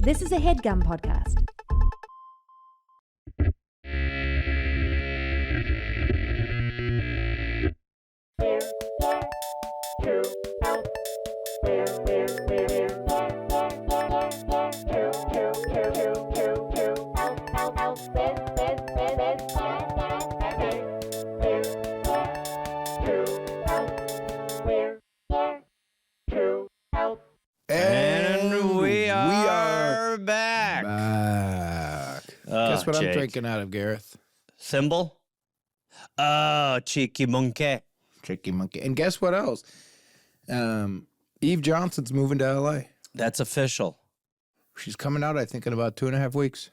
This is a HeadGum podcast. And we are back. Guess what Jake. I'm drinking out of, Gareth? Thimble? Oh, cheeky monkey. Tricky monkey. And guess what else? Eve Johnson's moving to L.A. That's official. She's coming out, I think, in about 2.5 weeks.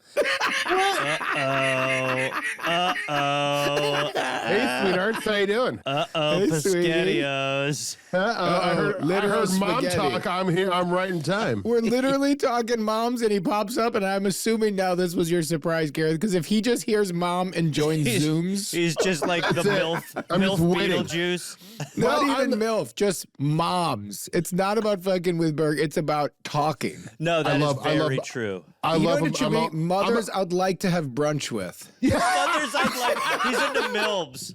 Hey, sweetheart, how you doing? Uh-oh, Hey, sweetie. Pescattios. I heard literal mom spaghetti. talk. I'm here. I'm right in time. We're literally talking moms, and he pops up, and I'm assuming now this was your surprise, Gareth, because if he just hears mom and joins Zooms, He's just like the MILF, I'm just MILF waiting. Beetlejuice. not Well, even MILF, just moms. It's not about fucking with Berg, it's about talking. No, that is I very love- true. I You know love what him. it should be? Mothers I'd like to have brunch with. Mothers I'd like, he's into MILBs.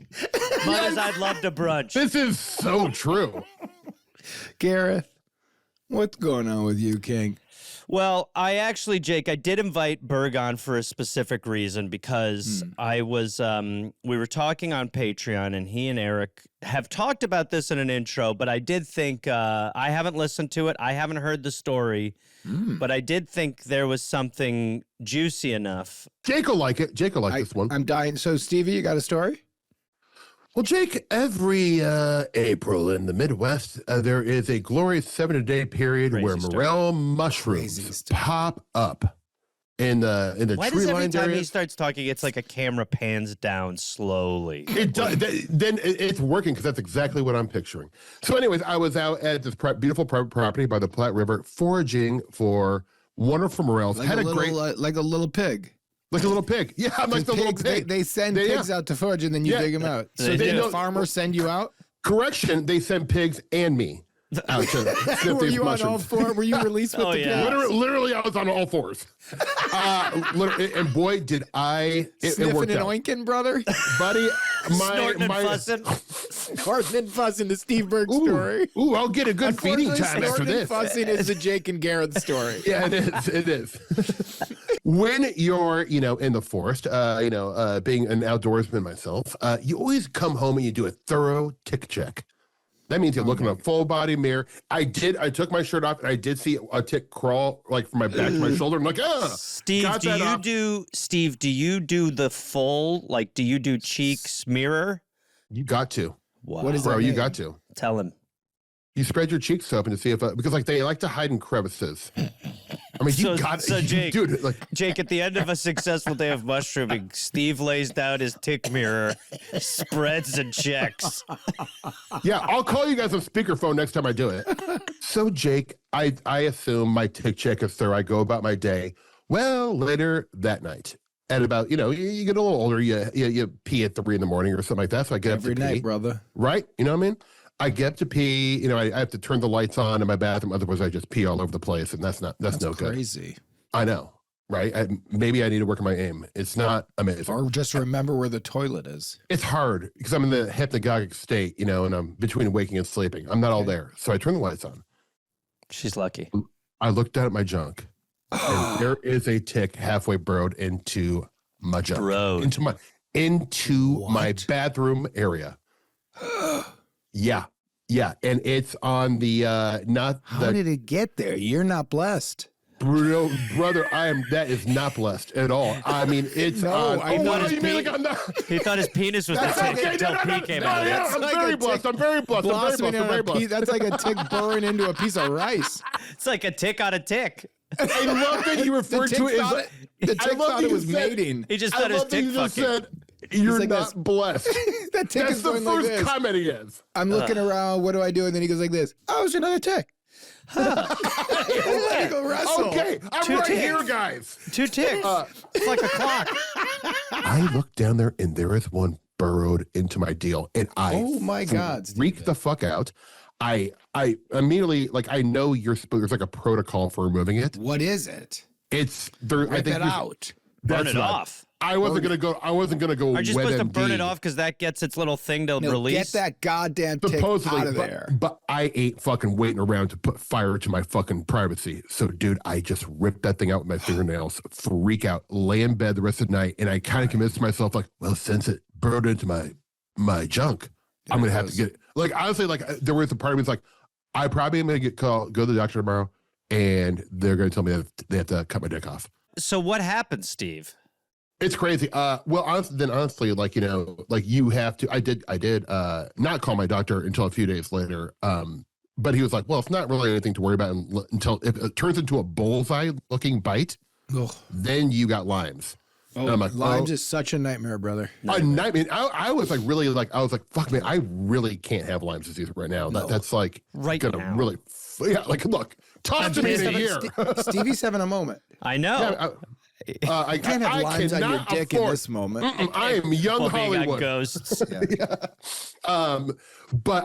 Mothers I'd love to brunch. This is so true. Gareth, what's going on with you, King? Well, I actually, Jake, I did invite Berg on for a specific reason because I was, we were talking on Patreon and he and Eric have talked about this in an intro, but I did think, I haven't listened to it. I haven't heard the story, but I did think there was something juicy enough. Jake will like it. Jake will like this one. I'm dying. So, Stevie, you got a story? Well, Jake, every April in the Midwest, there is a glorious 7-day period Crazy where stuff. morel Crazy mushrooms stuff. pop up in the Why tree does every lined time he areas. starts talking, it's like a camera pans down slowly? It does. It's working because that's exactly what I'm picturing. So, anyways, I was out at this beautiful private property by the Platte River foraging for wonderful morels. Had a great, like a little pig. like a little pig. Yeah, I'm like the little Pigs, pig. They send They- pigs out to forage and then you Yeah. dig them out. So They did do. the farmer send you out? Correction, they sent pigs and me out to sniff Were these you on all mushrooms. four? Were you released with Oh, the yeah. pigs? Literally, I was on all fours. And boy, did I! It Sniffing worked and out, oinking, brother? buddy. Snorting and fussing. Snorting and fussing, the Steve Berg story. Ooh, I'll get a good feeding Unfortunately, time after snorting and this. fussing is the Jake and Gareth story. Yeah, it is. It is. When you're, in the forest, being an outdoorsman myself, you always come home and you do a thorough tick check. That means you look in a full body mirror. I took my shirt off and I did see a tick crawl like from my back to my shoulder. I'm like, Steve, got do that you off. do the full, like, do you do cheeks mirror? You got to, Wow. What is bro. that You mean? got to. Tell him. You spread your cheeks open to see if because like they like to hide in crevices. I mean, So- you got so Jake- dude. Like, Jake, at the end of a successful day of mushrooming, Steve lays down his tick mirror, spreads and checks. yeah, I'll call you guys on speakerphone next time I do it. So, Jake, I assume my tick check is thorough. I go about my day. Well, later that night, at about you get a little older, you pee at 3 a.m. or something like that. So I get Every up to pee. night, brother. Right? You know what I mean? I get up to pee. I have to turn the lights on in my bathroom. Otherwise, I just pee all over the place, and that's no good. Crazy. I know, right? Maybe I need to work on my aim. It's not amazing. Or just remember where the toilet is. It's hard because I'm in the hypnagogic state, and I'm between waking and sleeping. I'm not all there. So I turn the lights on. She's lucky. I look down at my junk, and there is a tick halfway burrowed into my junk. Burrowed. Into my What? bathroom area. Yeah. And it's on the not How the did it get there? You're not blessed. Bruno, brother, that is not blessed at all. I mean, it's No, on. I thought his you mean pee- like I'm not? He thought his penis was the That's tick okay, until pee came out. Yeah, That's I'm like very a blessed. tick I'm very blessed. I'm very Blossoming blessed. I'm on very a piece. blessed. That's like a tick burrowing into a piece of rice. It's like a tick on a tick. I love that you referred to it as. The tick love thought that it you was said- mating. He just I thought his love that tick you just fucking. said you're like not this. blessed. That tick That's is the going like first this. comment he has. I'm looking around. What do I do? And then he goes like this. Oh, it's another tick. Let me go wrestle. Okay, I'm Two right ticks. here, guys. 2 ticks. It's like a clock. I look down there and there is one burrowed into my deal, and I Oh my God, freak the fuck out. I immediately I know there's like a protocol for removing it. What is it? It's there. I Rip think it out. Burn that's it not- off. I wasn't gonna go. Aren't you supposed to burn it WebMD. off because that gets its little thing to No, release? get that goddamn tick Supposedly, out of there. but I ain't fucking waiting around to put fire to my fucking privacy. So, dude, I just ripped that thing out with my fingernails, freak out, lay in bed the rest of the night, and I kind of convinced myself, like, well, since it burrowed into my junk, I'm gonna have to get it. Like, honestly, like there was a part of me that's like, I probably am gonna go to the doctor tomorrow, and they're gonna tell me that they have to cut my dick off. So what happened, Steve? It's crazy. Well, honestly, like, you know, like you have to, I did not call my doctor until a few days later. But he was like, well, it's not really anything to worry about until if it turns into a bullseye looking bite, then you got Lyme's. Oh, and I'm like, Lyme's is such a nightmare, brother. A nightmare. I was like, really, like, I was like, fuck, man, I really can't have Lyme's disease right now. That's like Right gonna now. really, yeah, like, look, talk to me in a year. Stevie's having a moment. I know. I Can't have lines on your cannot dick in afford- this moment. I am young Well, being on Hollywood. ghosts. But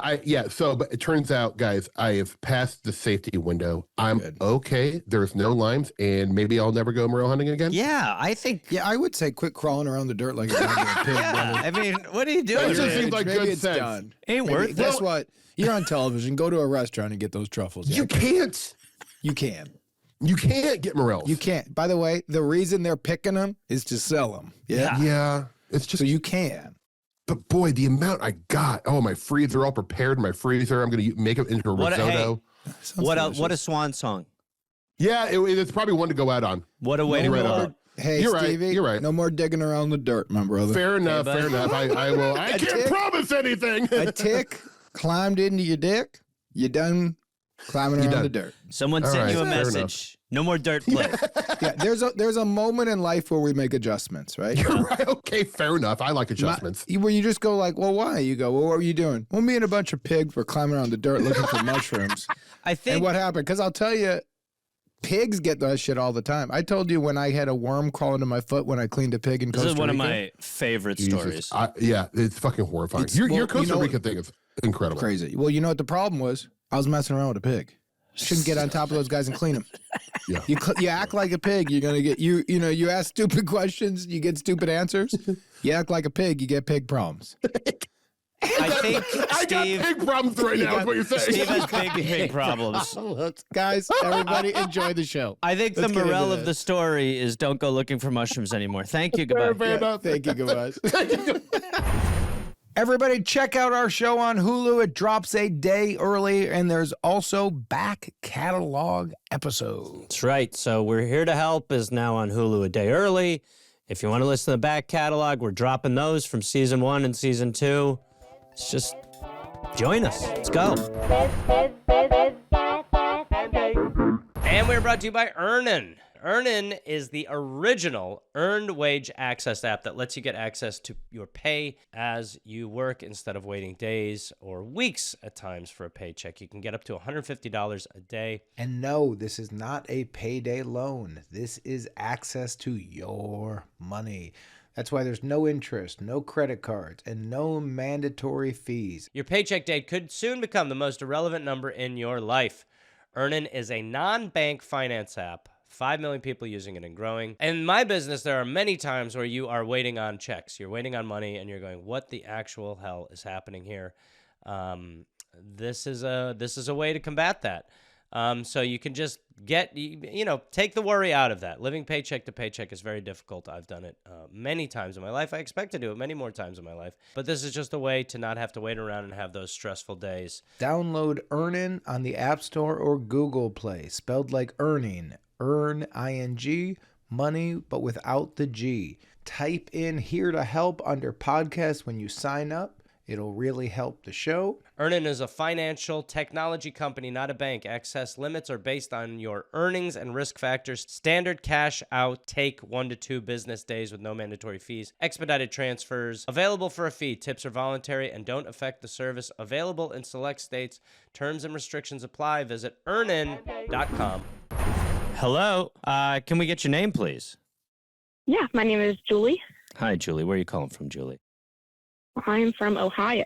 it turns out, guys, I have passed the safety window. I'm okay. There's no Lymes, and maybe I'll never go morel hunting again. Yeah, I think. Yeah, I would say quit crawling around the dirt like a goddamn pig. Yeah, brother. I mean, what are you doing? That just man? seems like Maybe good it's sense. done. Ain't Maybe- worth it. Guess what? You're on television. Go to a restaurant and get those truffles. You can't. You can. You can't get morels. You can't. By the way, the reason they're picking them is to sell them. Yeah. Yeah, it's just. So you can. But boy, the amount I got. Oh, my freezer all prepared in my freezer. I'm gonna make it into a risotto. What a swan song. Yeah, it's probably one to go out on. What a way to Right go on. out. Hey, You're right, Stevie. you're right. No more digging around the dirt, my brother. Fair enough. bud. Fair enough. I will. I can't tick. promise anything. A tick climbed into your dick. You done climbing around done. the dirt. Someone All sent you a right, fair message. No more dirt play. Yeah, there's a moment in life where we make adjustments, right? You're right. Okay, fair enough. I like adjustments. Where you just go like, well, why? You go, well, what were you doing? Well, me and a bunch of pigs were climbing around the dirt looking for mushrooms. I think. And what happened? Because I'll tell you, pigs get that shit all the time. I told you when I had a worm crawl into my foot when I cleaned a pig in This Costa is one of Rica. my favorite Jesus. stories. Yeah, it's fucking horrifying. It's- Your well, Costa you know- Rica thing is incredible. Crazy. Well, you know what the problem was? I was messing around with a pig. Shouldn't get on top of those guys and clean them. Yeah. You act like a pig, you're gonna get you know you ask stupid questions, you get stupid answers. You act like a pig, you get pig problems. I think I got Steve. big problems right now, is what you're saying. Steve has big problems. Guys, everybody enjoy the show. I think the Let's get into morale of this. the story is don't go looking for mushrooms anymore. Thank you. Fair Goodbye. enough. Thank you, guys. Everybody, check out our show on Hulu. It drops a day early, and there's also back catalog episodes. That's right. So We're Here to Help is now on Hulu a day early. If you want to listen to the back catalog, we're dropping those from season 1 and season 2. It's just join us. Let's go. And we're brought to you by Earnin. Earnin is the original earned wage access app that lets you get access to your pay as you work instead of waiting days or weeks at times for a paycheck. You can get up to $150 a day. And no, this is not a payday loan. This is access to your money. That's why there's no interest, no credit cards, and no mandatory fees. Your paycheck date could soon become the most irrelevant number in your life. Earnin is a non-bank finance app. 5 million people using it and growing. In my business, there are many times where you are waiting on checks. You're waiting on money and you're going, what the actual hell is happening here? This is a way to combat that. So you can just take the worry out of that. Living paycheck to paycheck is very difficult. I've done it many times in my life. I expect to do it many more times in my life. But this is just a way to not have to wait around and have those stressful days. Download Earnin on the App Store or Google Play, spelled like earning. Earn, I-N-G, money, but without the G. Type in Here to Help under podcast when you sign up. It'll really help the show. Earnin is a financial technology company, not a bank. Access limits are based on your earnings and risk factors. Standard cash out, take 1 to 2 business days with no mandatory fees. Expedited transfers, available for a fee. Tips are voluntary and don't affect the service. Available in select states. Terms and restrictions apply. Visit earnin.com. Hello. Can we get your name, please? Yeah, my name is Julie. Hi, Julie. Where are you calling from, Julie? I'm from Ohio.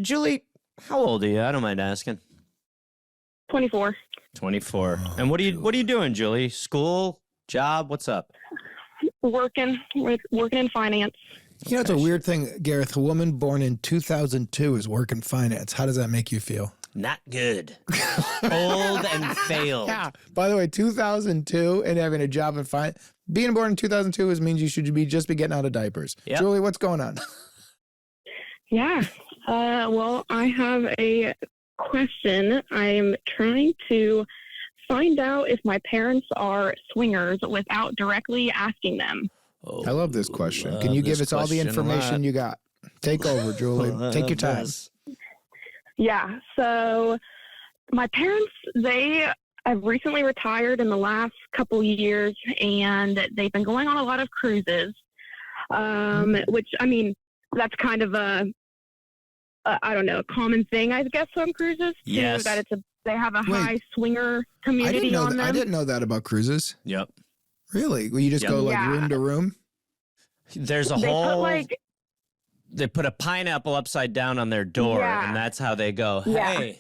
Julie, how old are you? I don't mind asking. 24. 24. And what are you doing, Julie? School, job, what's up? Working in finance. You know, it's a weird thing, Gareth. A woman born in 2002 is working finance. How does that make you feel? Not good. Old and failed. Yeah. By the way, 2002 and having a job in finance. Being born in 2002 means you should be getting out of diapers. Yep. Julie, what's going on? Yeah. Well, I have a question. I'm trying to find out if my parents are swingers without directly asking them. I love this question. Can you give us all the information you got? Take over, Julie. Take your time. Yeah. So my parents, they have recently retired in the last couple years, and they've been going on a lot of cruises, which, I mean, that's kind of a common thing, I guess, on cruises. Yes. Too, that they have a high swinger community on them. I didn't know that about cruises. Yep. Really? Will you just go like room to room? There's a they put a pineapple upside down on their door, and that's how they go, hey.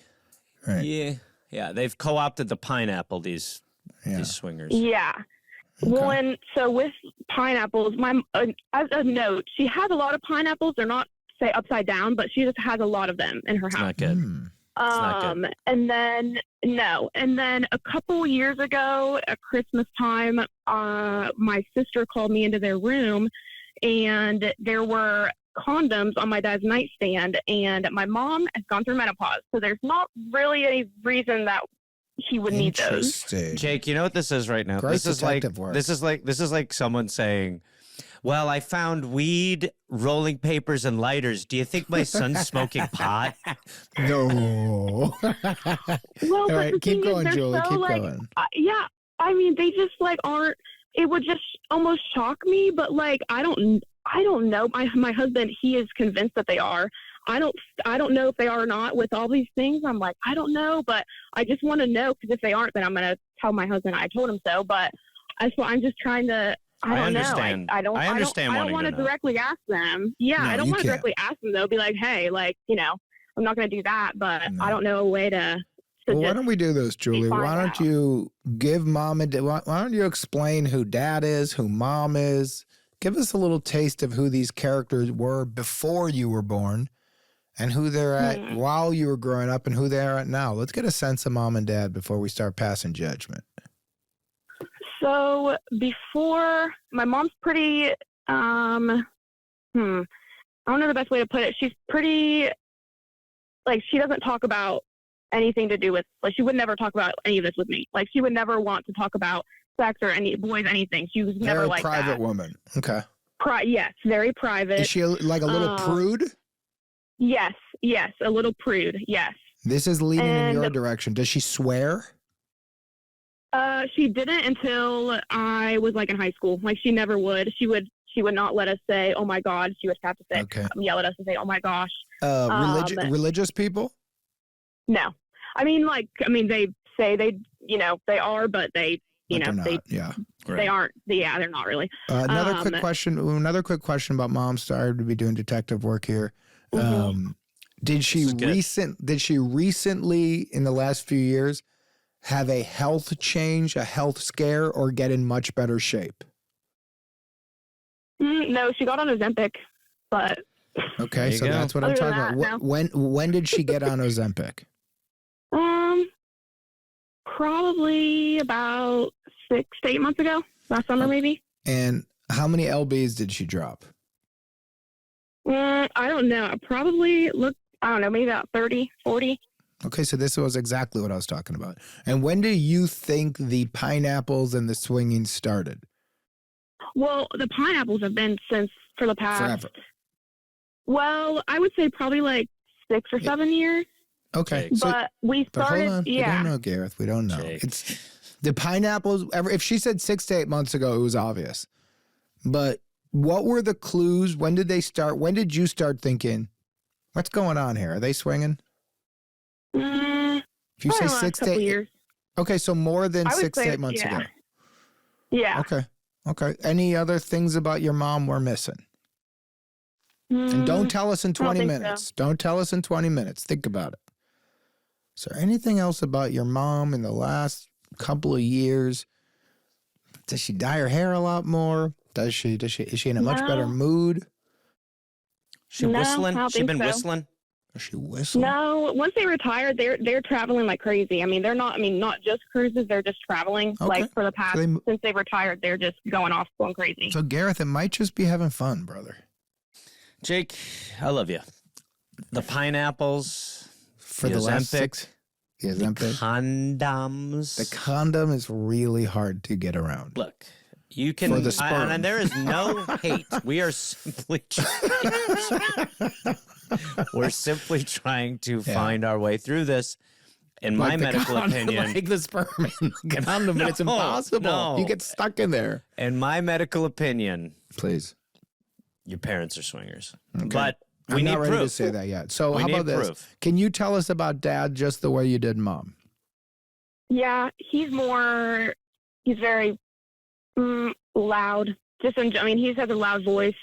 Right. Yeah. They've co-opted the pineapple, these swingers. Yeah. Okay. Well, and so with pineapples, as a note, she has a lot of pineapples. They're not, say, upside down, but she just has a lot of them in her house. Not good. And then a couple years ago at Christmas time, my sister called me into their room, and there were condoms on my dad's nightstand, and my mom has gone through menopause, so there's not really any reason that he would need those. Jake, you know what this is right now? Great this is like someone saying, well, I found weed, rolling papers, and lighters. Do you think my son's smoking pot? No. Well, all right, keep going, Julie. So, keep going. Yeah, I mean, they just aren't. It would just almost shock me, but I don't know. My husband, he is convinced that they are. I don't know if they are or not with all these things. I'm like, I don't know, but I just want to know, because if they aren't, then I'm going to tell my husband I told him so. But that's what I'm just trying to. I don't know. I don't want to directly ask them. Yeah, I don't want to directly ask them though. Be like, hey, I'm not going to do that, but I don't know a way to. Well, why don't we do this, Julie? Why don't you give mom and dad, why don't you explain who dad is, who mom is? Give us a little taste of who these characters were before you were born and who they're at while you were growing up and who they are at now. Let's get a sense of mom and dad before we start passing judgment. So before, my mom's pretty, I don't know the best way to put it. She's pretty, she doesn't talk about anything to do with, she would never talk about any of this with me. She would never want to talk about sex or any boys, anything. She was never like that. Very private woman. Okay. Yes, very private. Is she like a little prude? Yes, a little prude, yes. This is leading in your direction. Does she swear? She didn't until I was in high school. She never would. She would not let us say, oh my God. She would have to say, yell at us and say, oh my gosh. Religious people? No. I mean, they say they are, but they, they aren't. Yeah, they're not really. Another quick question about mom. Started to be doing detective work here. Did she recently in the last few years have a health change, a health scare, or get in much better shape? No, she got on Ozempic, but. Okay, so that's what I'm talking about. No. When did she get on Ozempic? Probably about 6 to 8 months ago. Last summer, maybe. And how many lbs did she drop? I don't know. Probably maybe about 30, 40. Okay, so this was exactly what I was talking about. And when do you think the pineapples and the swinging started? Well, the pineapples have been for the past. Forever. Well, I would say probably 6 or 7 years. Okay. But we started, hold on. We don't know, Gareth. We don't know. Jake. It's the pineapples. If she said 6 to 8 months ago, it was obvious. But what were the clues? When did they start? When did you start thinking, what's going on here? Are they swinging? If you say 6 to 8 years. Okay, so more than 6 to 8 months ago. Yeah. Okay. Any other things about your mom we're missing? And don't tell us in 20 minutes. So. Don't tell us in 20 minutes. Think about it. Is there anything else about your mom in the last couple of years? Does she dye her hair a lot more? Is she in a much better mood? She No, whistling? I don't She think been so. whistling? Is she whistling? No, once they retired, they're traveling like crazy. I mean, they're not. I mean, not just cruises. They're just traveling. Okay. Like for the past since they retired, they're just going off, going crazy. So Gareth, it might just be having fun, brother. Jake, I love you. The pineapples. For the last 6, the Ozempic. Condoms. The condom is really hard to get around. Look, you can. For the sperm. And there is no hate. We are simply we're simply trying to find our way through this. In my medical opinion, like the sperm in the condom, but it's impossible. No. You get stuck in there. In my medical opinion, Please. your parents are swingers. Okay. But we I'm need not ready proof. to say that yet. So We how need about this? proof. Can you tell us about dad just the way you did mom? Yeah, he's very loud. I mean, he has a loud voice.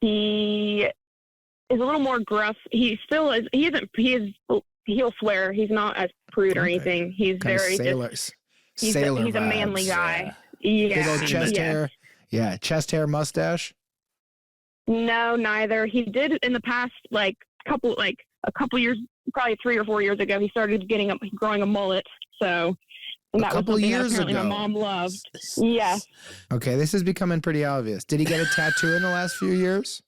He is a little more gruff. He still is. He'll swear. He's not as prude or anything. He's Kind very of just. He's sailor a manly vibes. guy. Yeah. Big old chest yeah. hair. Yeah, chest hair, mustache. No, neither. He did in the past, a couple years, probably 3 or 4 years ago. He started growing a mullet. So and that was couple something years that apparently ago. my mom loved. Yeah. Okay, this is becoming pretty obvious. Did he get a tattoo in the last few years?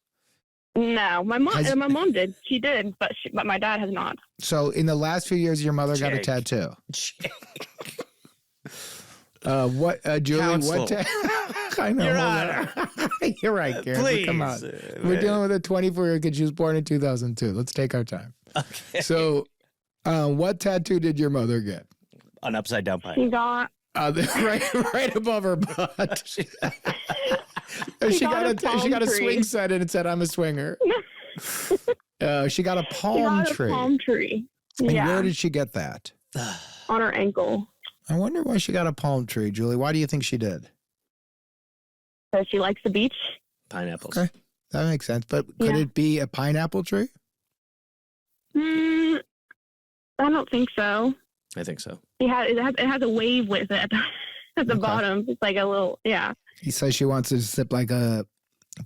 No, my mom did. She did, but my dad has not. So in the last few years, your mother got a Jake. tattoo. Jake. Julie? Counsel. What? I know. Your hold on. You're right, Gareth. Please. Come on. We're dealing with a 24-year kid. She was born in 2002. Let's take our time. Okay. So, what tattoo did your mother get? An upside down pipe. She got. Right above her butt. She got a swing set and it said, "I'm a swinger." She got a palm tree. Palm tree. And Yeah. where did she get that? On her ankle. I wonder why she got a palm tree, Julie. Why do you think she did? So she likes the beach. Pineapples. Okay, that makes sense. But could it be a pineapple tree? I don't think so. I think so. It has a wave with it at the bottom. It's like a little, yeah. He says she wants to sip like a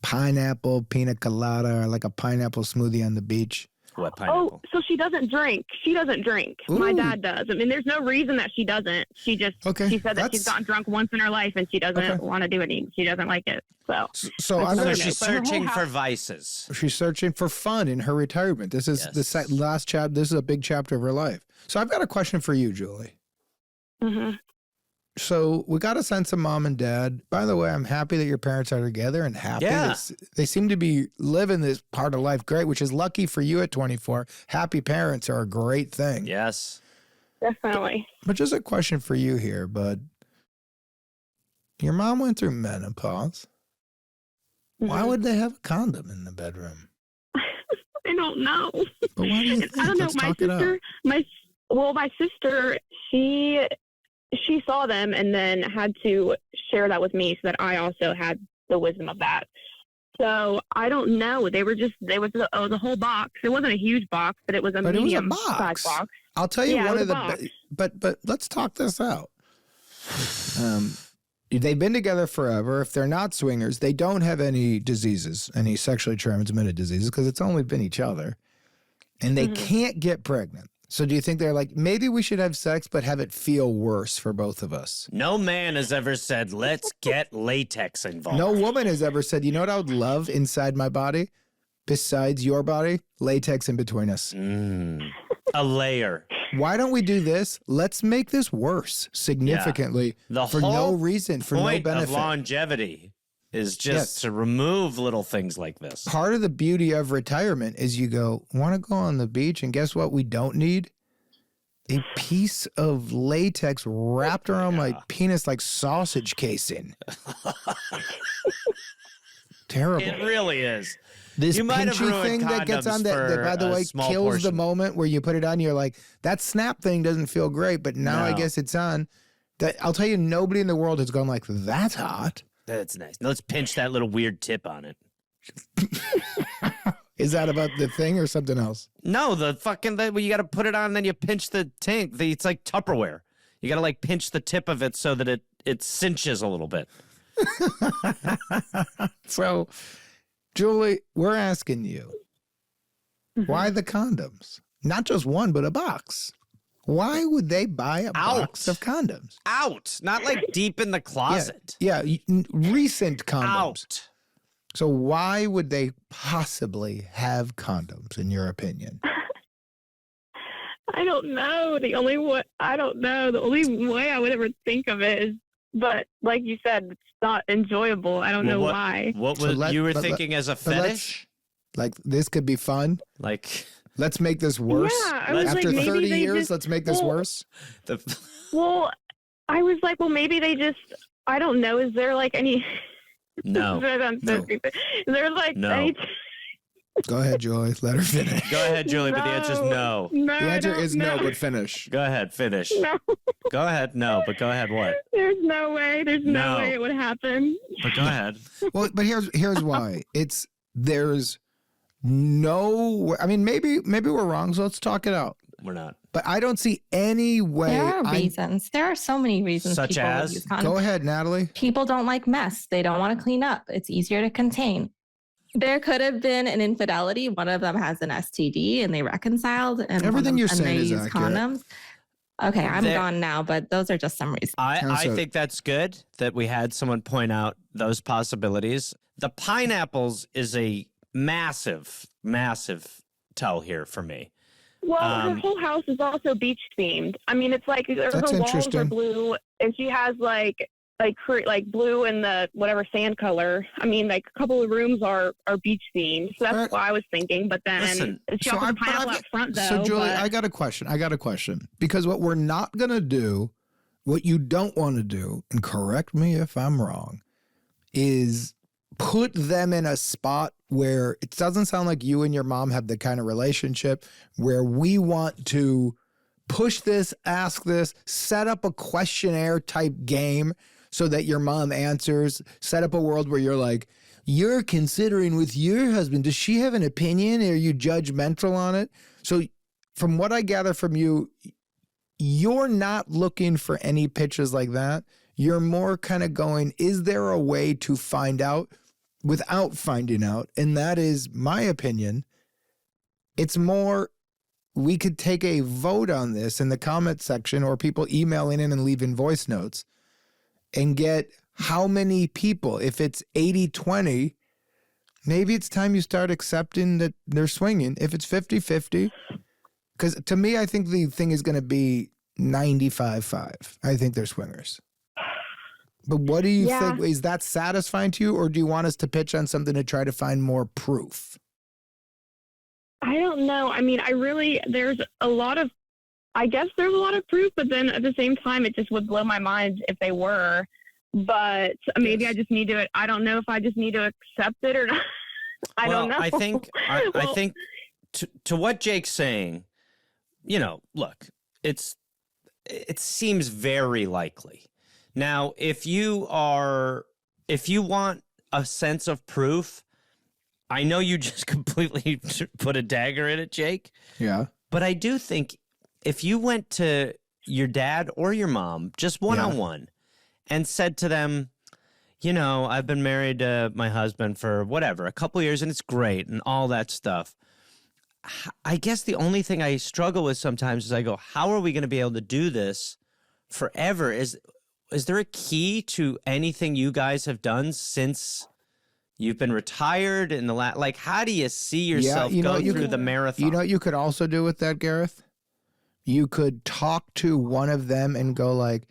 pineapple pina colada or like a pineapple smoothie on the beach. What pineapple? Oh, so she doesn't drink. She doesn't drink. Ooh. My dad does. I mean, there's no reason that she doesn't. She just, she said that she's gotten drunk once in her life and she doesn't want to do it. She doesn't like it. So I'm So gonna, she's searching for vices. she's searching for fun in her retirement. This is the last chapter. This is a big chapter of her life. So I've got a question for you, Julie. Mm-hmm. So we got a sense of mom and dad. By the way, I'm happy that your parents are together and happy. Yeah. They seem to be living this part of life great, which is lucky for you at 24. Happy parents are a great thing. Yes. Definitely. But just a question for you here, bud. Your mom went through menopause. Why Mhm. would they have a condom in the bedroom? I don't know. But why do you think? I don't know. Let's My talk it out. sister, she saw them and then had to share that with me so that I also had the wisdom of that. So I don't know. There was the whole box. It wasn't a huge box, but it was a medium size box. I'll tell you Yeah, one it of was a the but let's talk this out. They've been together forever. If they're not swingers, they don't have any diseases, any sexually transmitted diseases, because it's only been each other. And they can't get pregnant. So do you think they're like, maybe we should have sex, but have it feel worse for both of us? No man has ever said, let's get latex involved. No woman has ever said, you know what I would love inside my body? Besides your body, latex in between us. A layer. Why don't we do this? Let's make this worse significantly The for whole no reason, for no point benefit. of longevity is just to remove little things like this. Part of the beauty of retirement is you go, want to go on the beach, and guess what we don't need? A piece of latex wrapped around my penis like sausage casing. Terrible. It really is. This You might have pinchy ruined thing that gets condoms on that, for by the a way, small kills the portion. moment where you put it on. You're like, that snap thing doesn't feel great, but now I No. guess it's on. That I'll tell you, nobody in the world has gone like, that's hot. That's nice. Let's pinch that little weird tip on it. Is that about the thing or something else? No, the fucking you got to put it on, then you pinch the tank. It's like Tupperware. You got to like pinch the tip of it so that it cinches a little bit. So, Julie, we're asking you, why the condoms? Not just one, but a box. Why would they buy a box of condoms? Out, not like deep in the closet. Yeah, recent condoms. Out. So why would they possibly have condoms, in your opinion? I don't know. The only way I would ever think of it is, but like you said, it's not enjoyable. I don't know why. What was you were thinking as a fetish? Like this could be fun. Like let's make this worse. Yeah, I was After like, maybe 30 they years, just- let's make this worse. Well, I was like, well, maybe they just. I don't know. Is there like any? No. I'm so No. stupid. Is there like No. any? Go ahead, Julie. Let her finish. Go ahead, Julie, but the answer is no. No, The I answer don't is know. no, but finish. Go ahead, finish. No, Go ahead, no, but go ahead, what? there's no way. There's No. no way it would happen. But go ahead. Well, but here's why. There's no. I mean, maybe we're wrong. So let's talk it out. We're not. But I don't see any way. There are reasons. There are so many reasons Such people would as? use condoms. Go ahead, Natalie. People don't like mess. They don't want to clean up. It's easier to contain. There could have been an infidelity. One of them has an STD and they reconciled. And Everything you're and saying they is use accurate. condoms. Okay, I'm There- gone now, but those are just some reasons. I So- think that's good that we had someone point out those possibilities. The pineapples is a massive, massive tell here for me. Well, her whole house is also beach themed. I mean, it's like her That's walls are interesting. blue, and she has like blue and the whatever sand color. I mean, like a couple of rooms are beach themed. So that's Right. what I was thinking. But then Listen, she also has pineapple out front, though. So, Julie, but- I got a question. Because what we're not going to do, what you don't want to do, and correct me if I'm wrong, is put them in a spot where it doesn't sound like you and your mom have the kind of relationship where we want to push this, ask this, set up a questionnaire type game so that your mom answers, set up a world where you're like, you're considering with your husband, does she have an opinion? Are you judgmental on it? So from what I gather from you, you're not looking for any pitches like that. You're more kind of going, is there a way to find out without finding out? And that is my opinion. It's more, we could take a vote on this in the comment section or people emailing in and leaving voice notes and get how many people. If it's 80-20, maybe it's time you start accepting that they're swinging. If it's 50-50, because to me, I think the thing is going to be 95-5. I think they're swingers. But what do you think? Is that satisfying to you, or do you want us to pitch on something to try to find more proof? I don't know. I mean, there's a lot of proof, but then at the same time, it just would blow my mind if they were. But maybe I just need to, I don't know if I just need to accept it or not. I don't know. I think, I Well- think to what Jake's saying, look, it seems very likely. Now, if you want a sense of proof, I know you just completely put a dagger in it, Jake. Yeah. But I do think if you went to your dad or your mom, just one-on-one, and said to them, I've been married to my husband for whatever, a couple years, and it's great and all that stuff. I guess the only thing I struggle with sometimes is I go, how are we going to be able to do this forever? Is there a key to anything you guys have done since you've been retired in the like, how do you see yourself go through the marathon? You know what you could also do with that, Gareth? You could talk to one of them and go like,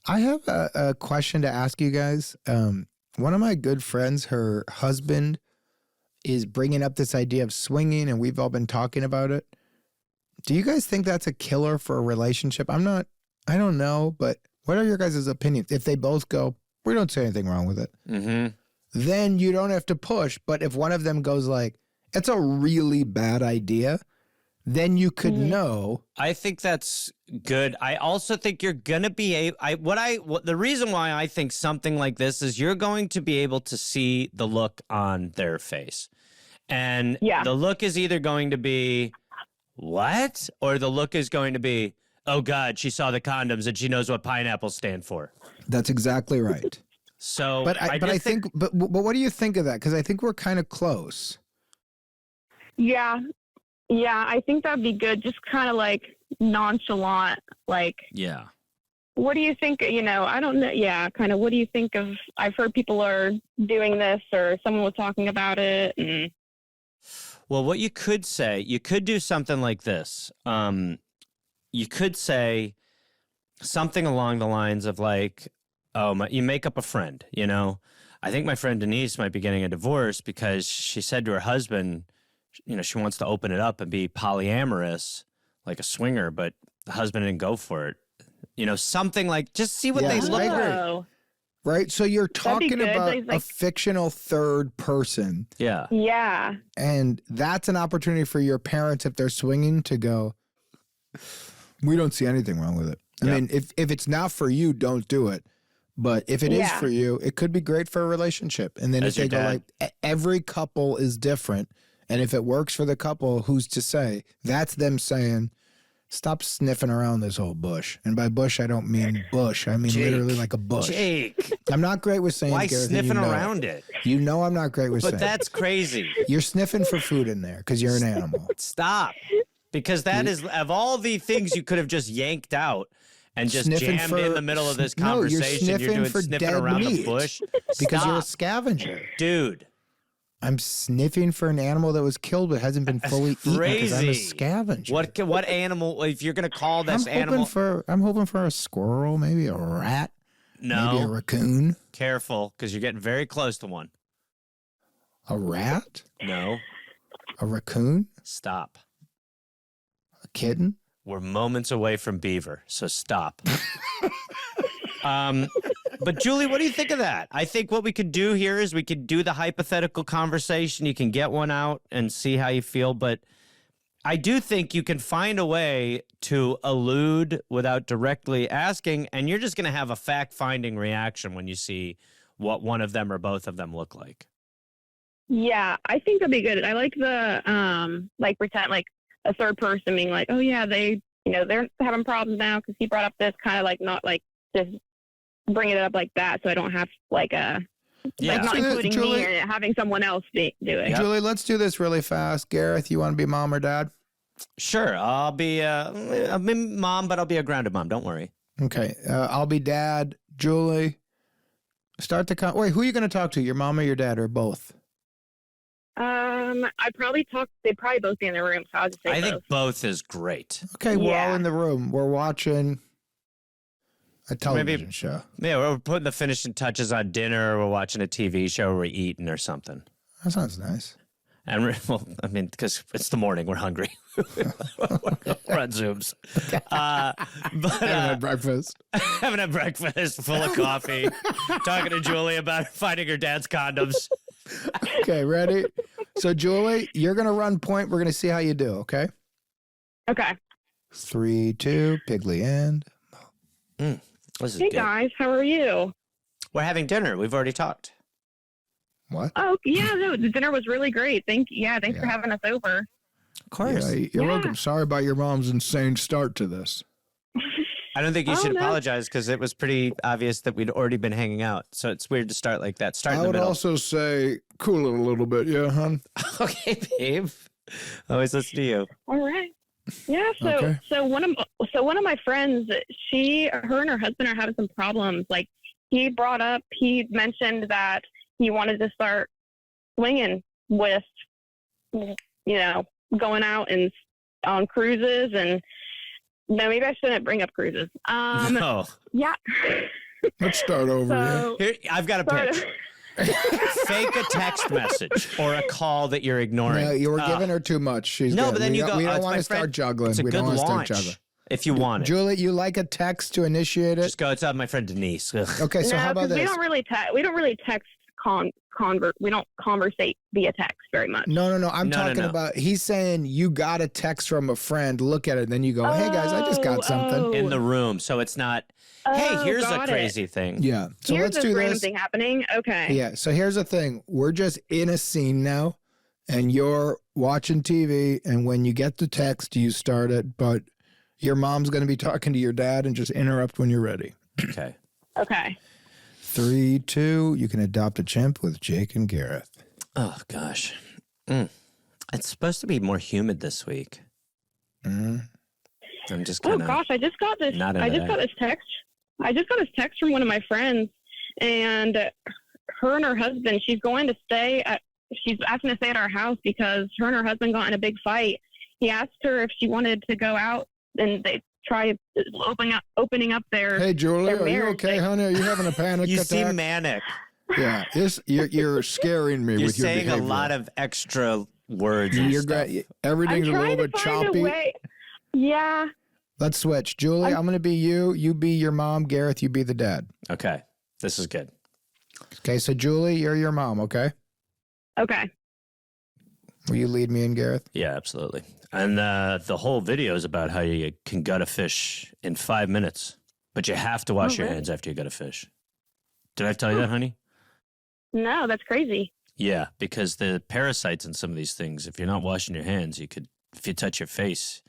I have a question to ask you guys. One of my good friends, her husband is bringing up this idea of swinging, and we've all been talking about it. Do you guys think that's a killer for a relationship? I don't know, but what are your guys' opinions? If they both go, we don't see anything wrong with it, then you don't have to push. But if one of them goes like, it's a really bad idea, then you could know. I think that's good. I also think you're going to be the reason why I think something like this is you're going to be able to see the look on their face. And Yeah. the look is either going to be, what? Or the look is going to be, oh God, she saw the condoms and she knows what pineapples stand for. That's exactly right. So, But I think what do you think of that? Because I think we're kind of close. Yeah. Yeah, I think that'd be good. Just kind of like nonchalant, like, yeah. what do you think? You know, I don't know. Yeah, kind of what do you think of, I've heard people are doing this or someone was talking about it. And Well, what you could say, you could do something like this. You could say something along the lines of like, oh, you make up a friend, you know? I think my friend Denise might be getting a divorce because she said to her husband, you know, she wants to open it up and be polyamorous, like a swinger, but the husband didn't go for it. You know, something like, just see what they Yes, look I agree. like. oh, Right? So you're That'd be talking good. about Like- a fictional third person. Yeah. yeah. And that's an opportunity for your parents, if they're swinging, to go, we don't see anything wrong with it. I Yep. mean, if it's not for you, don't do it. But if it is Yeah. for you, it could be great for a relationship. And then As if they your go dad. like, every couple is different. And if it works for the couple, who's to say? That's them saying, stop sniffing around this whole bush. And by bush, I don't mean bush. I mean Jake. literally like a bush. Jake, I'm not great with saying why Gareth, and sniffing you know around it? You know I'm not great with But saying. that's crazy. You're sniffing for food in there because you're an animal. Stop. Because that is, of all the things you could have just yanked out and just Sniffing jammed for- in the middle of this No, you're conversation, sniffing doing for sniffing dead around the meat. bush. Because you're a Stop. scavenger. Dude, I'm sniffing for an animal that was killed but hasn't been fully eaten because I'm a crazy. scavenger. what animal, if you're going to call this I'm animal, hoping for a squirrel, maybe a rat, maybe a no, raccoon. careful, because you're getting very close to one. A rat? No, A raccoon? stop. A kitten? We're moments away from beaver, so stop. But Julie, what do you think of that? I think what we could do here is we could do the hypothetical conversation. You can get one out and see how you feel, but I do think you can find a way to allude without directly asking, and you're just going to have a fact-finding reaction when you see what one of them or both of them look like. Yeah, I think that'd be good. I like the, like pretend like a third person being like, oh yeah, they, you know, they're having problems now because he brought up this, kind of like not like just bringing it up like that. So I don't have like a, Yeah. like not So, including Julie- me or having someone else do it. Julie, let's do this really fast. Gareth, you want to be mom or dad? Sure, I'll be mom, but I'll be a grounded mom. Don't worry. Okay. I'll be dad. Julie, start the wait, who are you going to talk to? Your mom or your dad or both? I'd probably they'd probably both be in the room. So I'll just say I both. think both is great. Okay, we're all Yeah. in the room. We're watching a television show. Yeah, we're putting the finishing touches on dinner, or we're watching a TV show, or we're eating or something. That sounds nice. And well, I mean, because it's the morning, we're hungry. We're on Zooms. But Haven't had breakfast. having a breakfast full of coffee, talking to Julie about finding her dad's condoms. Okay, ready? So, Julie, you're going to run point. We're going to see how you do, okay? Okay. 3, 2, Piggly end. This is Hey good. guys, how are you? We're having dinner. We've already talked. What? Oh yeah, no, the dinner was really great. Thanks for having us over. Of course. Yeah, you're Yeah. welcome. Sorry about your mom's insane start to this. I don't think you Oh, should no. apologize because it was pretty obvious that we'd already been hanging out. So it's weird to start like that. Start in I the would middle. also say cool it a little bit, yeah, hon? Okay, babe. Always listen to you. All right. Yeah. So Okay. so one of my friends, her and her husband are having some problems. Like he mentioned that he wanted to start swinging with, you know, going out and on cruises and. No, maybe I shouldn't bring up cruises. No. Yeah. Let's start over So, Here, I've got a pitch. Fake a text message or a call that you're ignoring. No, you were Uh, giving her too much. She's no, good. but then we you don't, go, we "Oh, don't it's want my to start friend." juggling. It's a We good don't want to start launch juggling. if you want it. Julie, you like a text to initiate it? Just go. It's my friend Denise. Ugh. Okay, so no, how about 'cause this? we don't really text we don't conversate via text very much. No. I'm No, talking no. about, he's saying you got a text from a friend, look at it, and then you go, hey guys, I just got something. In the room, so it's not. Hey, Oh, here's a got it. crazy thing. Yeah. So Here's let's this do random this. thing happening. Okay. Yeah. So here's the thing. We're just in a scene now, and you're watching TV, and when you get the text, you start it, but your mom's going to be talking to your dad, and just interrupt when you're ready. Okay. Okay. 3, 2, you can adopt a chimp with Jake and Gareth. Oh, gosh. It's supposed to be more humid this week. I'm just Oh kind of gosh, I just got this. not into I just that. got this text. I just got this text from one of my friends, and her and her husband. She's going to stay at. She's asking to stay at our house because her and her husband got in a big fight. He asked her if she wanted to go out, and they try opening up their. Hey, Julie, their are you marriage. okay, honey? Are you having a panic You attack? seem manic. Yeah, you're scaring me You're with your saying behavior. a lot of extra words and You're stuff. everything's I'm a little trying to bit find a choppy. way. Yeah. Let's switch. Julie, I'm going to be you. You be your mom. Gareth, you be the dad. Okay. This is good. Okay, so Julie, you're your mom, okay? Okay. Will you lead me in, Gareth? Yeah, absolutely. And the whole video is about how you can gut a fish in 5 minutes, but you have to wash your really? hands after you gut a fish. Did I tell you that, honey? No, that's crazy. Yeah, because the parasites in some of these things, if you're not washing your hands, if you touch your face,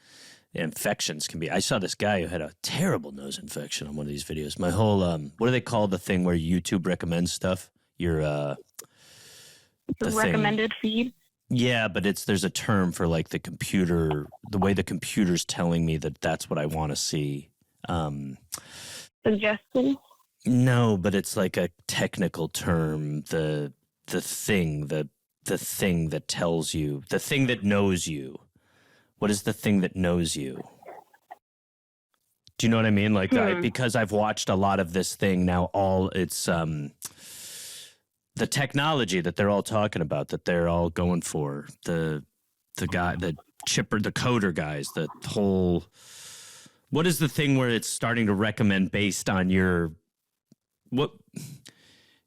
infections can be. I saw this guy who had a terrible nose infection on one of these videos. My whole, what do they call the thing where YouTube recommends stuff? Your, The the thing. recommended feed. Yeah, but there's a term for like the computer, the way the computer's telling me that that's what I want to see. Suggestion. No, but it's like a technical term. The thing that tells you, the thing that knows you. What is the thing that knows you? Do you know what I mean? Like, because I've watched a lot of this thing now, it's the technology that they're all talking about, that they're all going for. The guy, the coder guys, the whole. What is the thing where it's starting to recommend based on your what?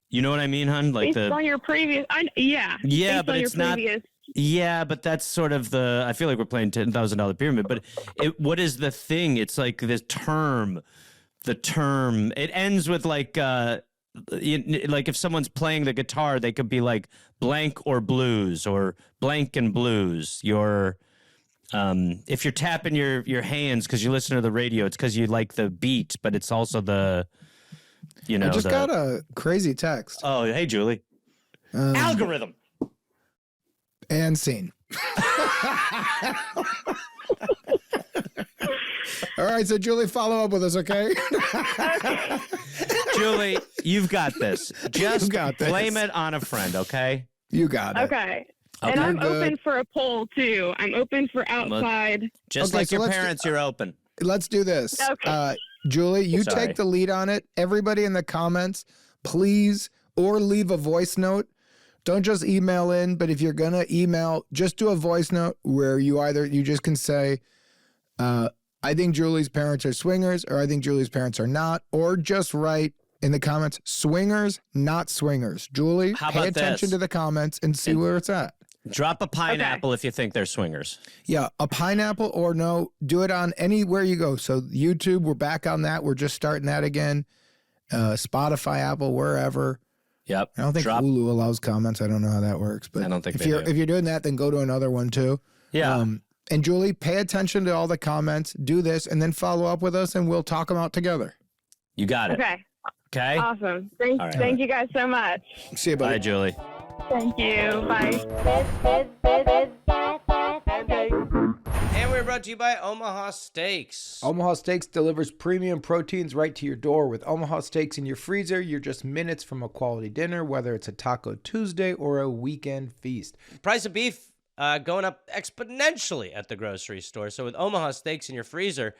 You know what I mean, hon? Like Based on your previous. Yeah, based but on your it's not. previous. Yeah, but that's sort of I feel like we're playing $10,000 pyramid. But what is the thing? It's like this term. The term. It ends with like like if someone's playing the guitar, they could be like blank or blues or blank and blues. If you're tapping your hands because you listen to the radio, it's because you like the beat, but it's also the. I just got a crazy text. Oh, hey, Julie. Algorithm. And scene. All right, so Julie, follow up with us, okay? Julie, you've got this. Just got this. blame it on a friend, okay? You got it. Okay. And Okay. I'm Good. open for a poll too. I'm open for outside. Just Okay, like so your let's- parents, you're open. Let's do this. Okay. Julie, you Sorry. take the lead on it. Everybody in the comments, please, or leave a voice note. Don't just email in, but if you're going to email, just do a voice note where you just can say, I think Julie's parents are swingers, or I think Julie's parents are not, or just write in the comments, swingers, not swingers. Julie, How pay about attention this? to the comments and see where it's at. Drop a pineapple if you think they're swingers. Yeah, a pineapple or no, do it on anywhere you go. So YouTube, we're back on that. We're just starting that again. Spotify, Apple, wherever. Yep. I don't think Drop. Hulu allows comments. I don't know how that works, but I don't think if they you're do. if you're doing that, then go to another one too. Yeah. And Julie, pay attention to all the comments. Do this, and then follow up with us, and we'll talk them out together. You got it. Okay. Okay? Awesome. All right. Thank you guys so much. See you, buddy. Bye, Julie. Thank you. Bye. And we're brought to you by Omaha Steaks. Omaha Steaks delivers premium proteins right to your door. With Omaha Steaks in your freezer, you're just minutes from a quality dinner, whether it's a Taco Tuesday or a weekend feast. Price of beef going up exponentially at the grocery store. So with Omaha Steaks in your freezer,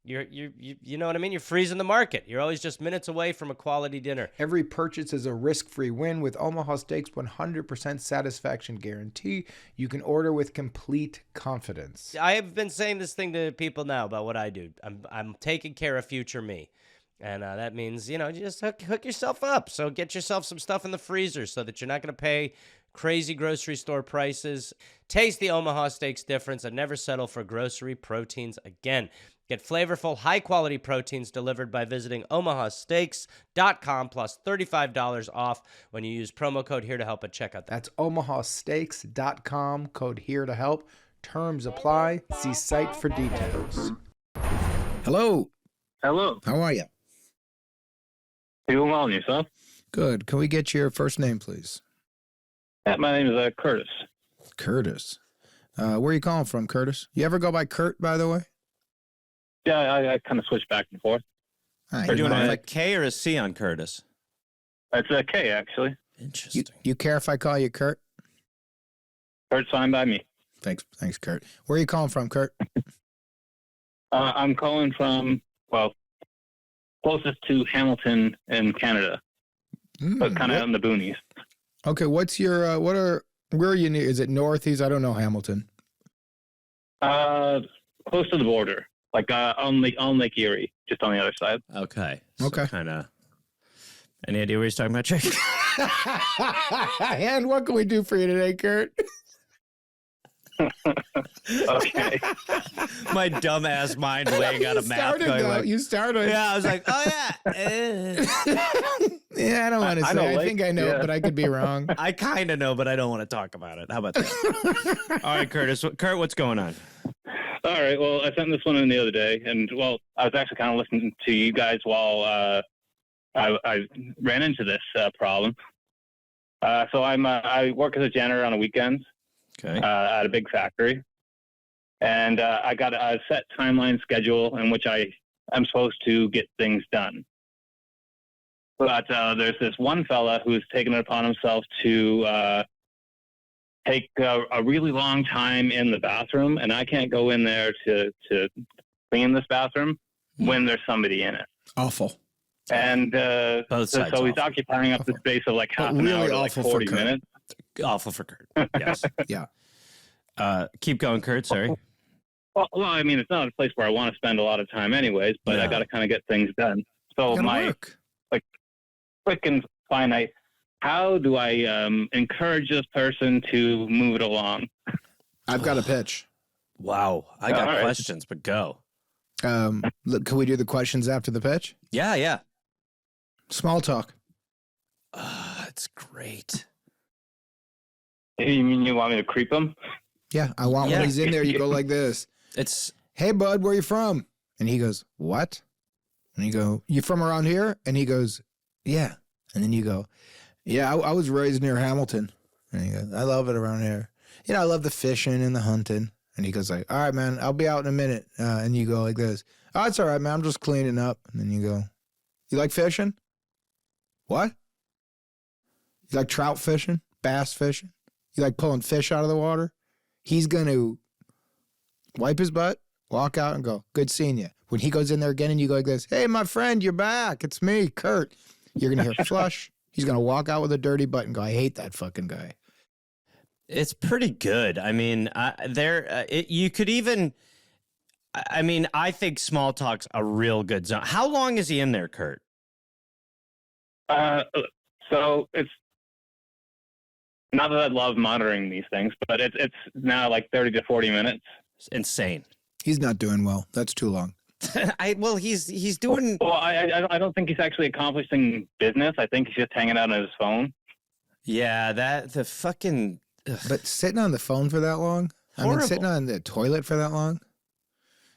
you know what I mean? You're freezing the market. You're always just minutes away from a quality dinner. Every purchase is a risk-free win with Omaha Steaks' 100% satisfaction guarantee. You can order with complete confidence. I have been saying this thing to people now about what I do. I'm taking care of future me. And that means, you just hook yourself up. So get yourself some stuff in the freezer so that you're not going to pay crazy grocery store prices. Taste the Omaha Steaks difference and never settle for grocery proteins again. Get flavorful, high-quality proteins delivered by visiting omahasteaks.com plus $35 off when you use promo code here to help at checkout. That's omahasteaks.com, code here to help. Terms apply. See site for details. Hello. Hello. How are you? Doing well, and yourself? Good. Can we get your first name, please? My name is Curtis. Curtis. Where are you calling from, Curtis? You ever go by Kurt, by the way? Yeah, I kind of switch back and forth. Right, Are you doing mind? a K or a C on Curtis? It's a K, actually. Interesting. you care if I call you Kurt? Kurt's fine by me. Thanks, Kurt. Where are you calling from, Kurt? I'm calling from, well, closest to Hamilton in Canada, but kind of in the boonies. Okay, what's your, where are you near? Is it northeast? I don't know Hamilton. Close to the border, like on Lake Erie, just on the other side. Okay. Okay. Kind of. Any idea what he's talking about, Jake? And what can we do for you today, Kurt? Okay. My dumbass mind laying out a map. You started. Yeah, I was like, oh yeah. Yeah, I don't want to say. I think I know, but I could be wrong. I kind of know, but I don't want to talk about it. How about that? All right, Curtis. Kurt, what's going on? All right. Well, I sent this one in the other day, and well, I was actually kind of listening to you guys while I ran into this problem. So I work as a janitor on the weekends. Okay. At a big factory. And I got a set timeline schedule in which I'm supposed to get things done. But there's this one fella who's taken it upon himself to take a really long time in the bathroom, and I can't go in there to clean this bathroom when there's somebody in it. Awful. And Both sides so he's awful. occupying up the space of like half an hour to like 40 minutes. Awful for Kurt. Yes. Yeah. Keep going, Kurt. Sorry. Well, I mean, it's not a place where I want to spend a lot of time anyways, but I got to kind of get things done. So quick and finite, how do I encourage this person to move it along? I've got a pitch. Wow. I got All right. questions, but go. Look, can we do the questions after the pitch? Yeah. Small talk. It's great. You mean you want me to creep him? Yeah, I want when he's in there, you go like this. It's Hey, bud, where you from? And he goes, what? And you go, you from around here? And he goes, yeah. And then you go, yeah, I was raised near Hamilton. And he goes, I love it around here. You know, I love the fishing and the hunting. And he goes like, all right, man, I'll be out in a minute. And you go like this. Oh, it's all right, man. I'm just cleaning up. And then you go, you like fishing? What? You like trout fishing? Bass fishing? You like pulling fish out of the water? He's going to wipe his butt, walk out and go, good seeing you. When he goes in there again and you go like this, hey, my friend, you're back. It's me, Kurt. You're going to hear flush. He's going to walk out with a dirty butt and go, I hate that fucking guy. It's pretty good. I mean, you could even, I mean, I think small talk's a real good zone. How long is he in there, Kurt? So it's not that I love monitoring these things, but it's now like 30 to 40 minutes. It's insane. He's not doing well. That's too long. He's doing. Well, I don't think he's actually accomplishing business. I think he's just hanging out on his phone. Yeah, the fucking. Ugh. But sitting on the phone for that long? Horrible. I mean, sitting on the toilet for that long?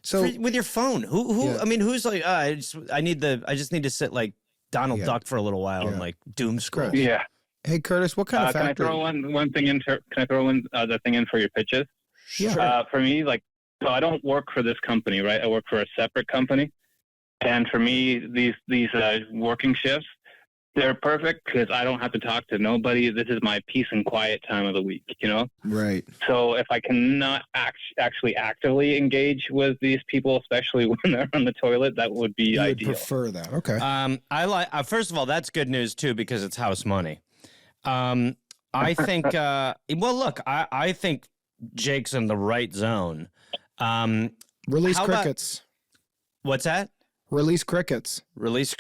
So With your phone, who? Yeah. I mean, who's like? I just need to sit like Donald Yeah. Duck for a little while and Yeah. like doom scroll. Yeah. hey, Curtis, what kind of Can I factory? throw one thing in? Can I throw in the thing in for your pitches? Yeah. For me, like, so I don't work for this company, right? I work for a separate company, and for me, these working shifts, they're perfect because I don't have to talk to nobody. This is my peace and quiet time of the week, you know? Right. So if I cannot actually actively engage with these people, especially when they're on the toilet, that would be You would ideal. prefer that. Okay. I like. First of all, that's good news too because it's house money. I think. Well, look, I think Jake's in the right zone. Release how about- crickets. What's that? Release crickets. Release.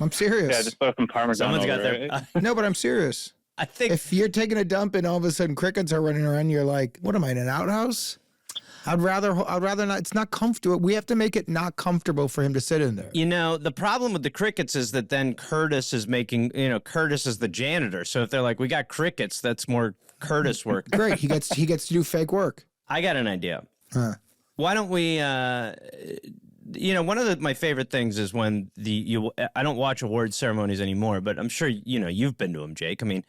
I'm serious. Yeah, just throw some Parmesan Someone's got over their. it. No, but I'm serious. I think. If you're taking a dump and all of a sudden crickets are running around, you're like, what am I, in an outhouse? I'd rather not. It's not comfortable. We have to make it not comfortable for him to sit in there. You know, the problem with the crickets is that then Curtis is Curtis is the janitor. So if they're like, we got crickets, that's more Curtis work. Great. He gets to do fake work. I got an idea. Huh. Why don't we, one of my favorite things is when I don't watch award ceremonies anymore, but I'm sure, you've been to them, Jake. I mean,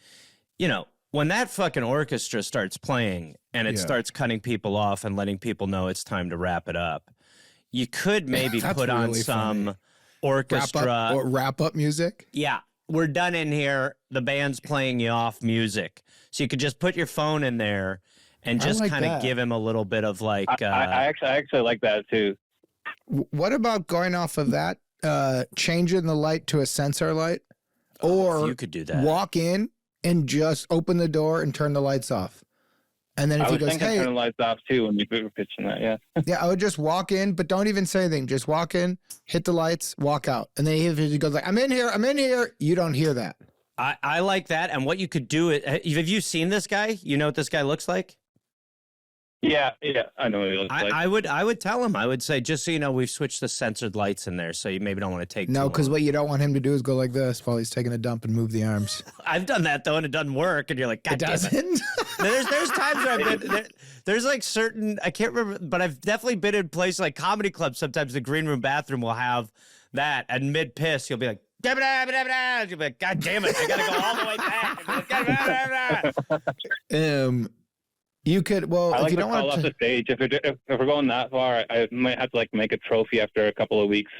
when that fucking orchestra starts playing and it starts cutting people off and letting people know it's time to wrap it up, you could maybe put on really some funny. orchestra. Wrap up music. Yeah, we're done in here. The band's playing you off music. So you could just put your phone in there and just kind of give him a little bit of like. I actually like that too. What about going off of that, changing the light to a sensor light? Or you could do that. Walk in and just open the door and turn the lights off. And then if he goes, hey, turn the lights off too when we were pitching that, yeah. Yeah, I would just walk in, but don't even say anything. Just walk in, hit the lights, walk out. And then if he goes like, I'm in here, you don't hear that. I like that. And what you could do, have you seen this guy? You know what this guy looks like? Yeah, I know what he looks like. I would tell him. I would say, just so you know, we've switched the censored lights in there, so you maybe don't want to take. No, because what you don't want him to do is go like this while he's taking a dump and move the arms. I've done that though, and it doesn't work. And you're like, God it damn doesn't. It. There's times where I've been there's like certain, I can't remember, but I've definitely been in places like comedy clubs. Sometimes the green room bathroom will have that, and mid piss you'll be like, you'll be like, God damn it, I gotta go all the way back. You could, well, I if you don't want to off the stage. If we're going that far, I might have to like make a trophy after a couple of weeks.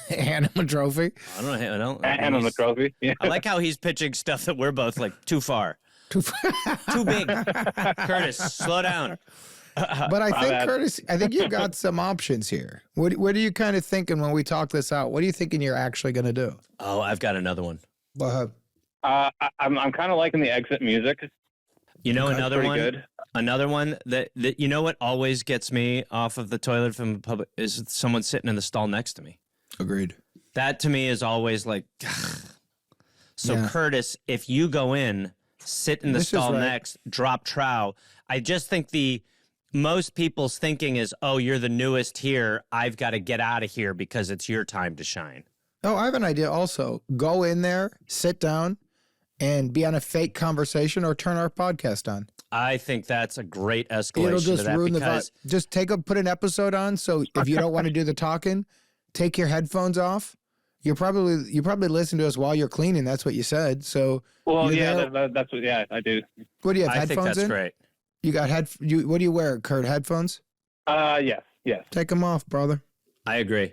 hand him a trophy. I don't. Hand him a trophy. Yeah. I like how he's pitching stuff that we're both like too far, too big. Curtis, slow down. But I think, Curtis, I think you got some options here. What are you kind of thinking when we talk this out? What are you thinking you're actually going to do? Oh, I've got another one. Go ahead. I'm kind of liking the exit music. You know, another one. Good. Another one that you know what always gets me off of the toilet from public is someone sitting in the stall next to me. Agreed. That to me is always like. So yeah. Curtis, if you go in, sit in the stall next, drop trow. I just think most people's thinking is, oh, you're the newest here. I've got to get out of here because it's your time to shine. Oh, I have an idea also. Go in there, sit down, and be on a fake conversation or turn our podcast on. I think that's a great escalation. It'll just to that ruin because the vibe. Just put an episode on. So if you don't want to do the talking, take your headphones off. You probably listen to us while you're cleaning. That's what you said. So that's what. Yeah, I do. What do you have? I headphones think that's in? Great. You got what do you wear, Kurt? Headphones? Yes. Take them off, brother. I agree.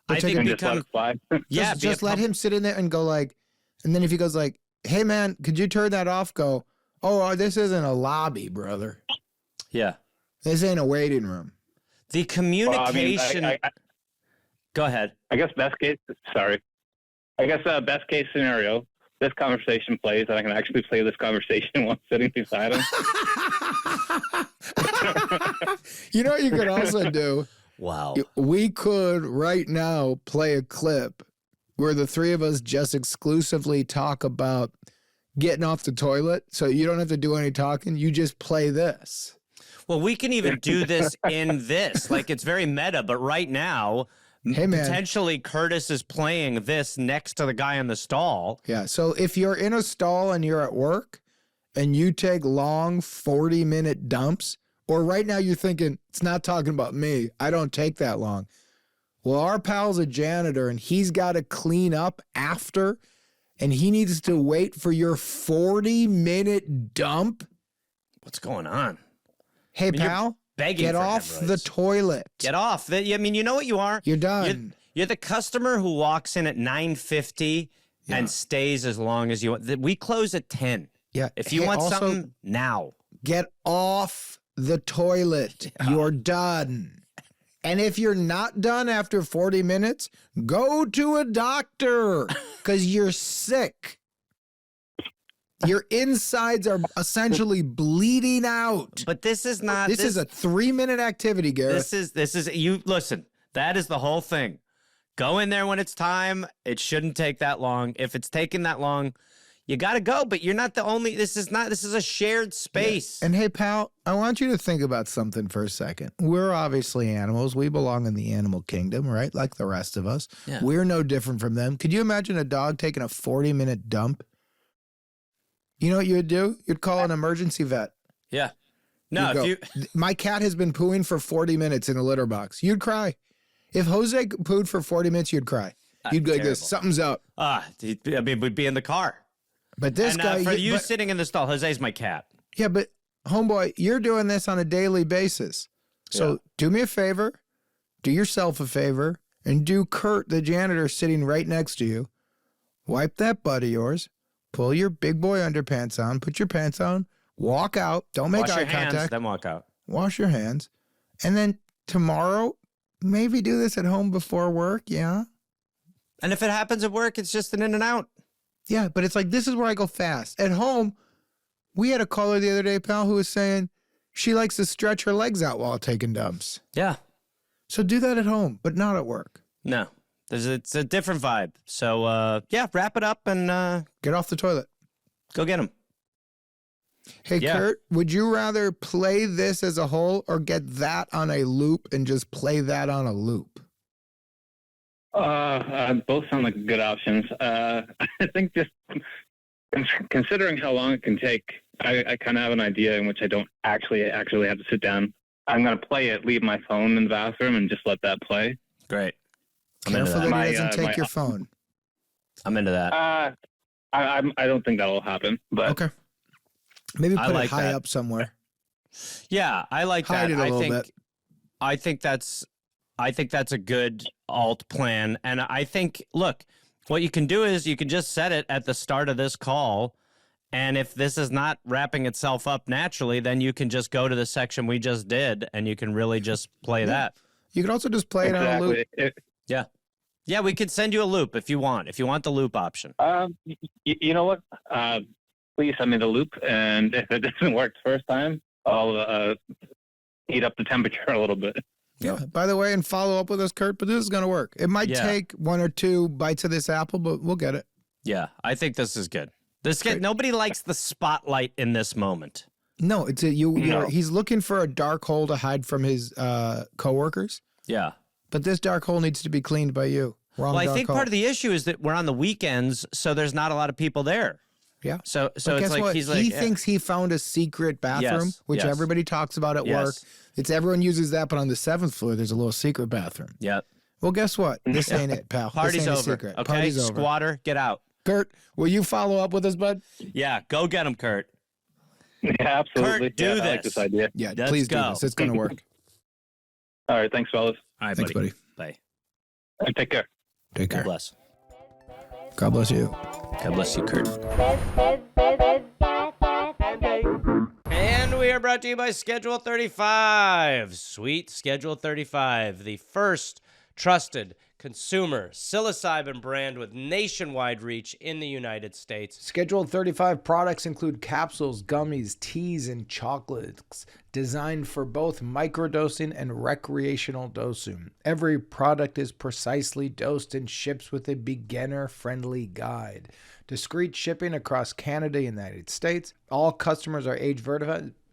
I think just let it fly. just let him sit in there and go like, and then if he goes like, hey man, could you turn that off? Go, oh, this isn't a lobby, brother. Yeah. This ain't a waiting room. The communication. Go ahead. I guess best case scenario, this conversation plays, and I can actually play this conversation while sitting beside him. You know what you could also do? Wow. We could right now play a clip where the three of us just exclusively talk about getting off the toilet, so you don't have to do any talking. You just play this. Well, we can even do this in this. Like, it's very meta, but right now, hey, man. Potentially Curtis is playing this next to the guy in the stall. Yeah, so if you're in a stall and you're at work and you take long 40-minute dumps, or right now you're thinking, it's not talking about me, I don't take that long. Well, our pal's a janitor and he's got to clean up after, and he needs to wait for your 40-minute dump. What's going on? Hey, pal, begging get for off hemorrhoids. the toilet. Get off. I mean, you know what you are? You're done. You're the customer who walks in at 9:50 and stays as long as you want. We close at 10. Yeah. If you want something, now. Get off the toilet. You're done. And if you're not done after 40 minutes, go to a doctor because you're sick. Your insides are essentially bleeding out. But this is not. This is a 3-minute activity, Gareth. This is you. Listen, that is the whole thing. Go in there when it's time. It shouldn't take that long. If it's taking that long, you got to go, but you're not the only. This is a shared space. And hey, pal, I want you to think about something for a second. We're obviously animals. We belong in the animal kingdom, right? Like the rest of us. Yeah. We're no different from them. Could you imagine a dog taking a 40-minute dump? You know what you would do? You'd call an emergency vet. Yeah. No, You'd go, my cat has been pooing for 40 minutes in the litter box. You'd cry. If Jose pooed for 40 minutes, you'd cry. You'd go like this, something's up. We'd be in the car. But this guy... for you sitting in the stall, Jose's my cat. Yeah, but homeboy, you're doing this on a daily basis. So do me a favor, do yourself a favor, and do Kurt, the janitor, sitting right next to you. Wipe that butt of yours, pull your big boy underpants on, put your pants on, walk out, don't make eye contact. Hands, then walk out. Wash your hands. And then tomorrow, maybe do this at home before work, yeah? And if it happens at work, it's just an in and out. Yeah, but it's like, this is where I go fast. At home, we had a caller the other day, pal, who was saying she likes to stretch her legs out while taking dumps. Yeah. So do that at home, but not at work. No. It's a different vibe. So, wrap it up and... get off the toilet. Go get them. Hey, Kurt, would you rather play this as a whole or get that on a loop and just play that on a loop? Both sound like good options. I think just considering how long it can take, I kind of have an idea in which I don't actually have to sit down. I'm going to play it, leave my phone in the bathroom, and just let that play. Great. Careful that he doesn't take your phone. I'm into that. I don't think that'll happen. But okay. Maybe put like it high that. up somewhere. Yeah, I like Hide that. it a little bit. I think that's a good alt plan. And I think, look, what you can do is you can just set it at the start of this call. And if this is not wrapping itself up naturally, then you can just go to the section we just did and you can really just play that. You can also just play it on a loop. Yeah. Yeah, we could send you a loop if you want the loop option. You know what? Please send me the loop. And if it doesn't work the first time, I'll heat up the temperature a little bit. Yeah. By the way, and follow up with us, Kurt, but this is going to work. It might take one or two bites of this apple, but we'll get it. Yeah, I think this is good. Nobody likes the spotlight in this moment. No, it's he's looking for a dark hole to hide from his coworkers. Yeah. But this dark hole needs to be cleaned by you. I think part of the issue is that we're on the weekends, so there's not a lot of people there. Yeah. So but it's guess like what? he's like he thinks he found a secret bathroom, which everybody talks about at work. It's everyone uses that, but on the 7th floor, there's a little secret bathroom. Yep. Well, guess what? This ain't it, pal. Party's this ain't over. A secret. Okay, Party's over. squatter, get out. Kurt, will you follow up with us, bud? Yeah, go get him, Kurt. Yeah, absolutely. Kurt, do this. I like this idea. Yeah, Let's please go. do this. It's going to work. All right, thanks, fellas. All right, Thanks, buddy. Bye. Take care. Take care. God bless. God bless you. God bless you, Kurt. And we are brought to you by Schedule 35. Sweet Schedule 35, the first trusted consumer psilocybin brand with nationwide reach in the United States. Scheduled 35 products include capsules, gummies, teas, and chocolates designed for both microdosing and recreational dosing. Every product is precisely dosed and ships with a beginner-friendly guide. Discreet shipping across Canada and the United States. All customers are age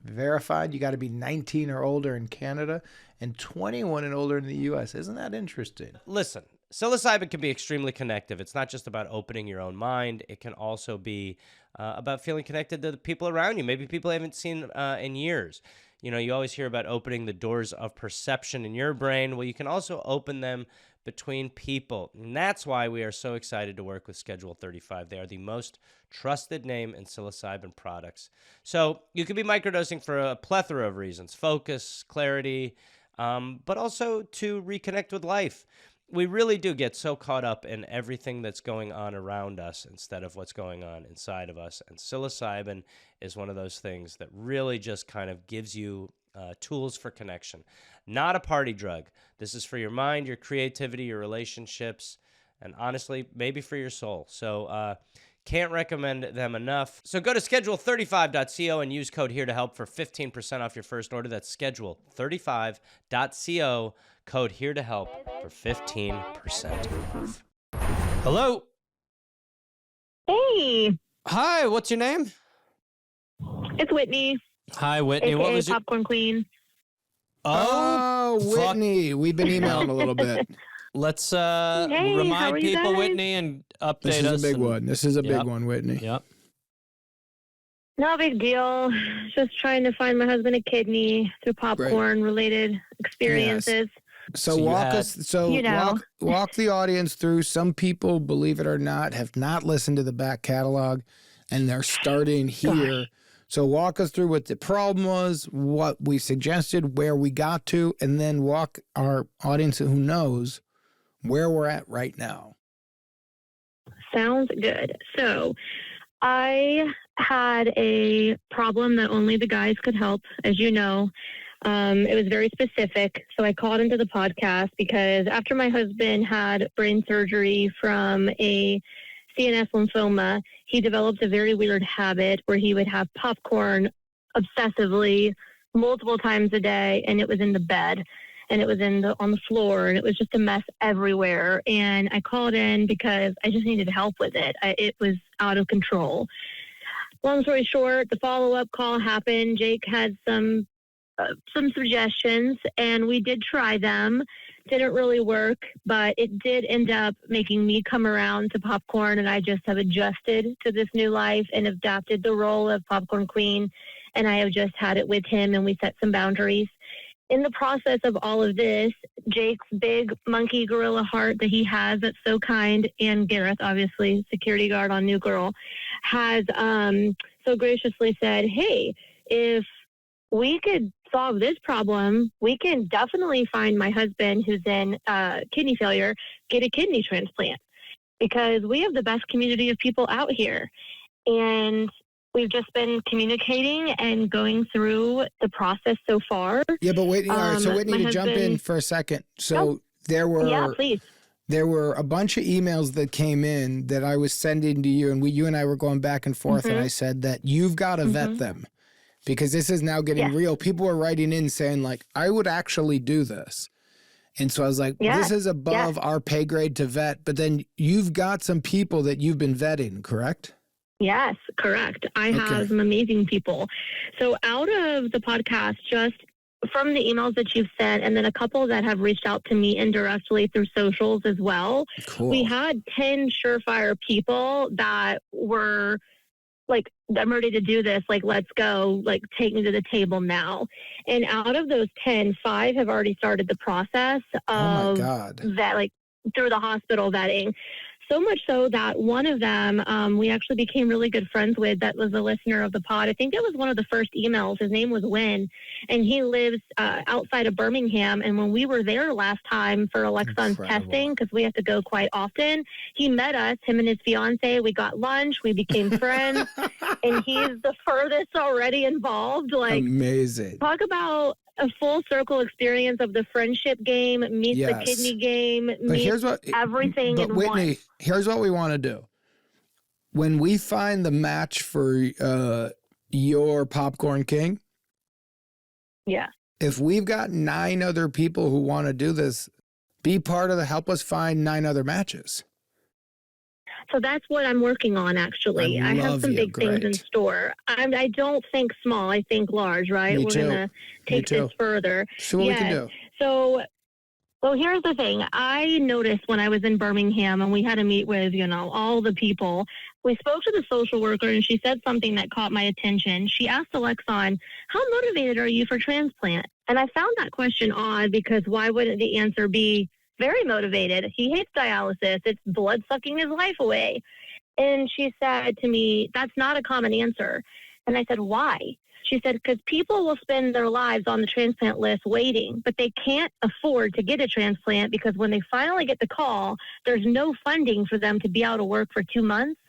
verified. You got to be 19 or older in Canada and 21 and older in the U.S. Isn't that interesting? Listen, psilocybin can be extremely connective. It's not just about opening your own mind. It can also be about feeling connected to the people around you, maybe people you haven't seen in years. You know, you always hear about opening the doors of perception in your brain. Well, you can also open them between people. And that's why we are so excited to work with Schedule 35. They are the most trusted name in psilocybin products. So you could be microdosing for a plethora of reasons: focus, clarity, but also to reconnect with life. We really do get so caught up in everything that's going on around us instead of what's going on inside of us. And psilocybin is one of those things that really just kind of gives you tools for connection. Not a party drug. This is for your mind, your creativity, your relationships, and honestly, maybe for your soul. So can't recommend them enough. So go to schedule35.co and use code here to help for 15% off your first order. That's schedule35.co, code here to help for 15% off. Hello. Hey. Hi, what's your name? It's Whitney, Hi, Whitney. aka What was your... Popcorn Queen. Oh, fuck. Whitney. We've been emailing a little bit. Let's how remind are you people, guys? Whitney, and update This is us. a big and- one. This is a big Yep. one, Whitney. Yep. No big deal. Just trying to find my husband a kidney through popcorn-related experiences. So, So you walk had- us. So You know. walk the audience through. Some people, believe it or not, have not listened to the back catalog, and they're starting here. So walk us through what the problem was, what we suggested, where we got to, and then walk our audience who knows where we're at right now. Sounds good. So I had a problem that only the guys could help, as you know. It was very specific. So I called into the podcast because after my husband had brain surgery from a CNS lymphoma, he developed a very weird habit where he would have popcorn obsessively multiple times a day, and it was in the bed, and it was on the floor, and it was just a mess everywhere. And I called in because I just needed help with it. It was out of control. Long story short, the follow-up call happened. Jake had some suggestions, and we did try them. Didn't really work, but it did end up making me come around to popcorn, and I just have adjusted to this new life and adapted the role of popcorn queen, and I have just had it with him, and we set some boundaries. In the process of all of this, Jake's big monkey gorilla heart that he has that's so kind, and Gareth, obviously, security guard on New Girl, has so graciously said, hey, if we could solve this problem, we can definitely find my husband who's in kidney failure, get a kidney transplant, because we have the best community of people out here. And we've just been communicating and going through the process so far. Yeah, but Whitney, all right, so Whitney, my to jump in husband- for a second. So there were Yeah, please. there were a bunch of emails that came in that I was sending to you, and you and I were going back and forth, and I said that you've got to vet them because this is now getting Yes. real. People are writing in saying, like, I would actually do this. And so I was like, Yes, this is above our pay grade to vet. But then you've got some people that you've been vetting, correct? Yes, correct. I have some amazing people. So out of the podcast, just from the emails that you've sent, and then a couple that have reached out to me indirectly through socials as well, Cool. we had 10 surefire people that were like, I'm ready to do this. Like, let's go. Like, take me to the table now. And out of those 10, 5 have already started the process Oh of my God. that, like through the hospital vetting. So much so that one of them we actually became really good friends with, that was a listener of the pod. I think it was one of the first emails. His name was Win, and he lives outside of Birmingham. And when we were there last time for Alexon's testing, because we have to go quite often, he met us, him and his fiance. We got lunch. We became friends. And he's the furthest already involved. Like, amazing. talk about a full circle experience of the friendship game, meets the Yes. kidney game, But meets here's what everything but in Whitney, one. here's what we want to do. When we find the match for your Popcorn King, Yeah. if we've got 9 other people who want to do this, be part of the help us find 9 other matches. So that's what I'm working on, actually. I I have love some you. big things in Great. store. I don't think small. I think large, right? Me We're too. going to take too. this further. See what we can do. So, well, here's the thing. I noticed when I was in Birmingham and we had to meet with, all the people, we spoke to the social worker and she said something that caught my attention. She asked Alexon, how motivated are you for transplant? And I found that question odd, because why wouldn't the answer be very motivated? He hates dialysis. It's blood sucking his life away. And she said to me, that's not a common answer. And I said, why? She said, because people will spend their lives on the transplant list waiting, but they can't afford to get a transplant, because when they finally get the call, there's no funding for them to be out of work for 2 months.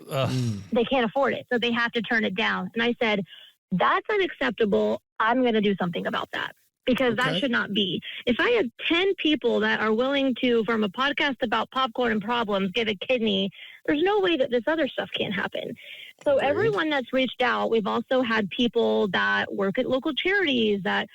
They can't afford it. So they have to turn it down. And I said, that's unacceptable. I'm going to do something about that, because that should not be. If I have 10 people that are willing to, from a podcast about popcorn and problems, get a kidney, there's no way that this other stuff can't happen. So everyone that's reached out, we've also had people that work at local charities, that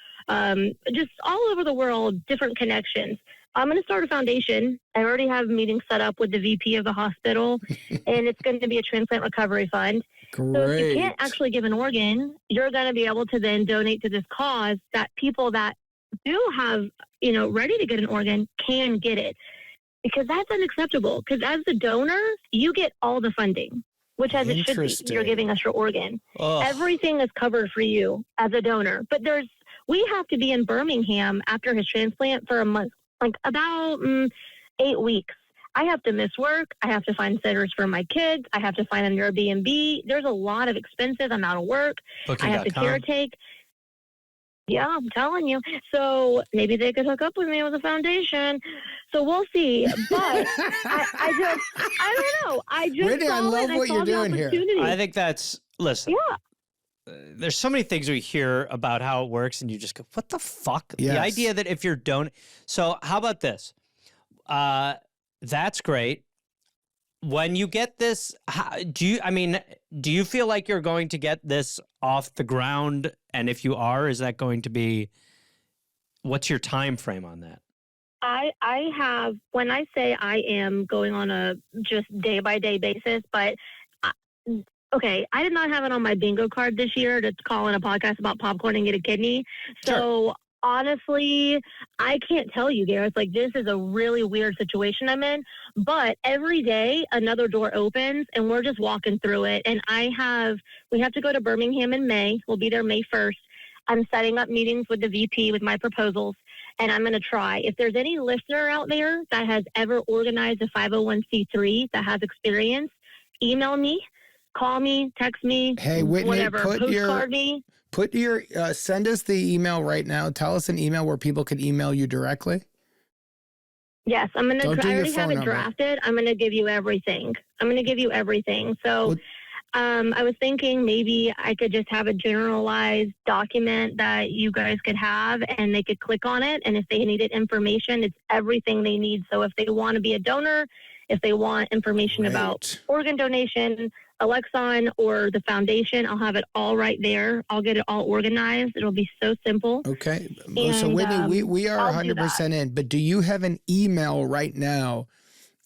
just all over the world, different connections. I'm going to start a foundation. I already have meetings set up with the VP of the hospital, and it's going to be a transplant recovery fund. Great. So if you can't actually give an organ, you're going to be able to then donate to this cause that people that do have, ready to get an organ can get it. Because that's unacceptable. Because as the donor, you get all the funding, which as it should be. You're giving us your organ. Ugh. Everything is covered for you as a donor. But we have to be in Birmingham after his transplant for a month, like about 8 weeks. I have to miss work. I have to find sitters for my kids. I have to find an Airbnb. There's a lot of expenses. I'm out of work. I have to caretake. Yeah, I'm telling you. So maybe they could hook up with me with a foundation. So we'll see. But I don't know. Whitney, I love what you're doing here. I think listen. Yeah. There's so many things we hear about how it works, and you just go, what the fuck? Yes. The idea that if you're So how about this? That's great. When you get this, do you feel like you're going to get this off the ground? And if you are, is that going to be, what's your time frame on that? I have, when I say I am going on a just day by day basis, but okay, I did not have it on my bingo card this year to call in a podcast about popcorn and get a kidney. So honestly, I can't tell you, Gareth. Like, this is a really weird situation I'm in. But every day, another door opens, and we're just walking through it. And we have to go to Birmingham in May. We'll be there May 1st. I'm setting up meetings with the VP with my proposals, and I'm going to try. If there's any listener out there that has ever organized a 501c3 that has experience, email me, call me, text me, hey, Whitney, whatever, postcard me. Send us the email right now. Tell us an email where people can email you directly. Yes, I already have it number. drafted. I'm going to give you everything. So I was thinking maybe I could just have a generalized document that you guys could have, and they could click on it. And if they needed information, it's everything they need. So if they want to be a donor, if they want information about organ donation, Alexon, or the foundation, I'll have it all right there. I'll get it all organized. It'll be so simple. Okay. And, so Whitney, we are I'll 100% in, but do you have an email right now?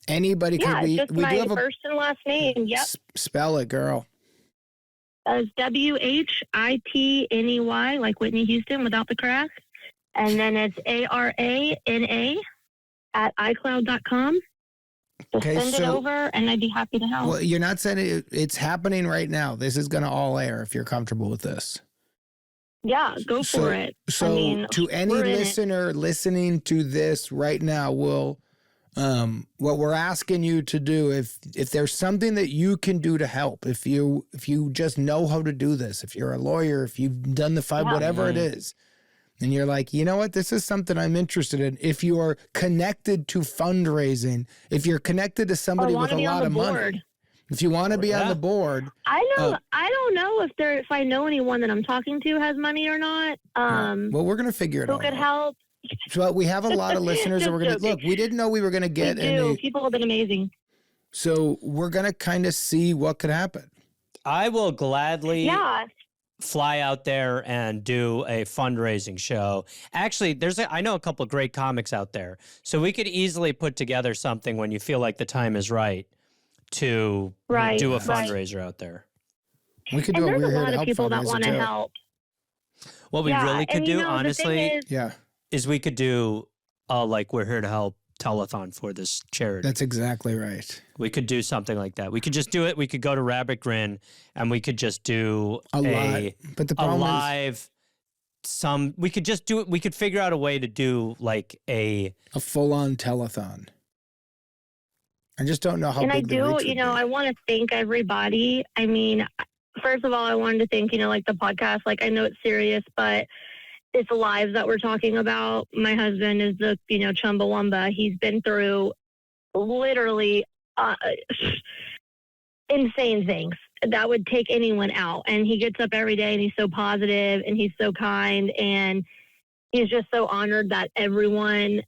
Anybody Yeah, could just we my do have first and last name. Yep. Spell it, girl. It's WHITNEY, like Whitney Houston without the crack. And then it's ARANA at iCloud.com. Just send it over, and I'd be happy to help. Well, you're not sending it. It's happening right now. This is going to all air if you're comfortable with this. Yeah, go for it. So to any listener listening to this right now, what we're asking you to do, if there's something that you can do to help, if you just know how to do this, if you're a lawyer, if you've done the whatever it is, and you're like, you know what, this is something I'm interested in. If you are connected to fundraising, if you're connected to somebody with a lot of money, if you want to be on the board. I don't know if I know anyone that I'm talking to has money or not. Well, we're going to figure it out. Who could help? So we have a lot of listeners that we're going to look. We didn't know we were going to get any. People have been amazing. So we're going to kind of see what could happen. I will gladly fly out there and do a fundraising show. Actually, I know a couple of great comics out there. So we could easily put together something when you feel like the time is right to do a fundraiser out there. We could do and a there's a lot of people that want to help. What we really could do, honestly, is we could do like We're Here to Help telethon for this charity. That's exactly right. We could do something like that. We could just do it. We could go to Rabbit Grin and we could just do live. But the problem is we could just do it. We could figure out a way to do like a full-on telethon. I just don't know how and big the reach would be. I want to thank everybody. I mean, first of all, I wanted to thank, like the podcast. Like, I know it's serious, but it's lives that we're talking about. My husband is the, Chumbawamba. He's been through literally insane things that would take anyone out. And he gets up every day and he's so positive and he's so kind. And he's just so honored that everyone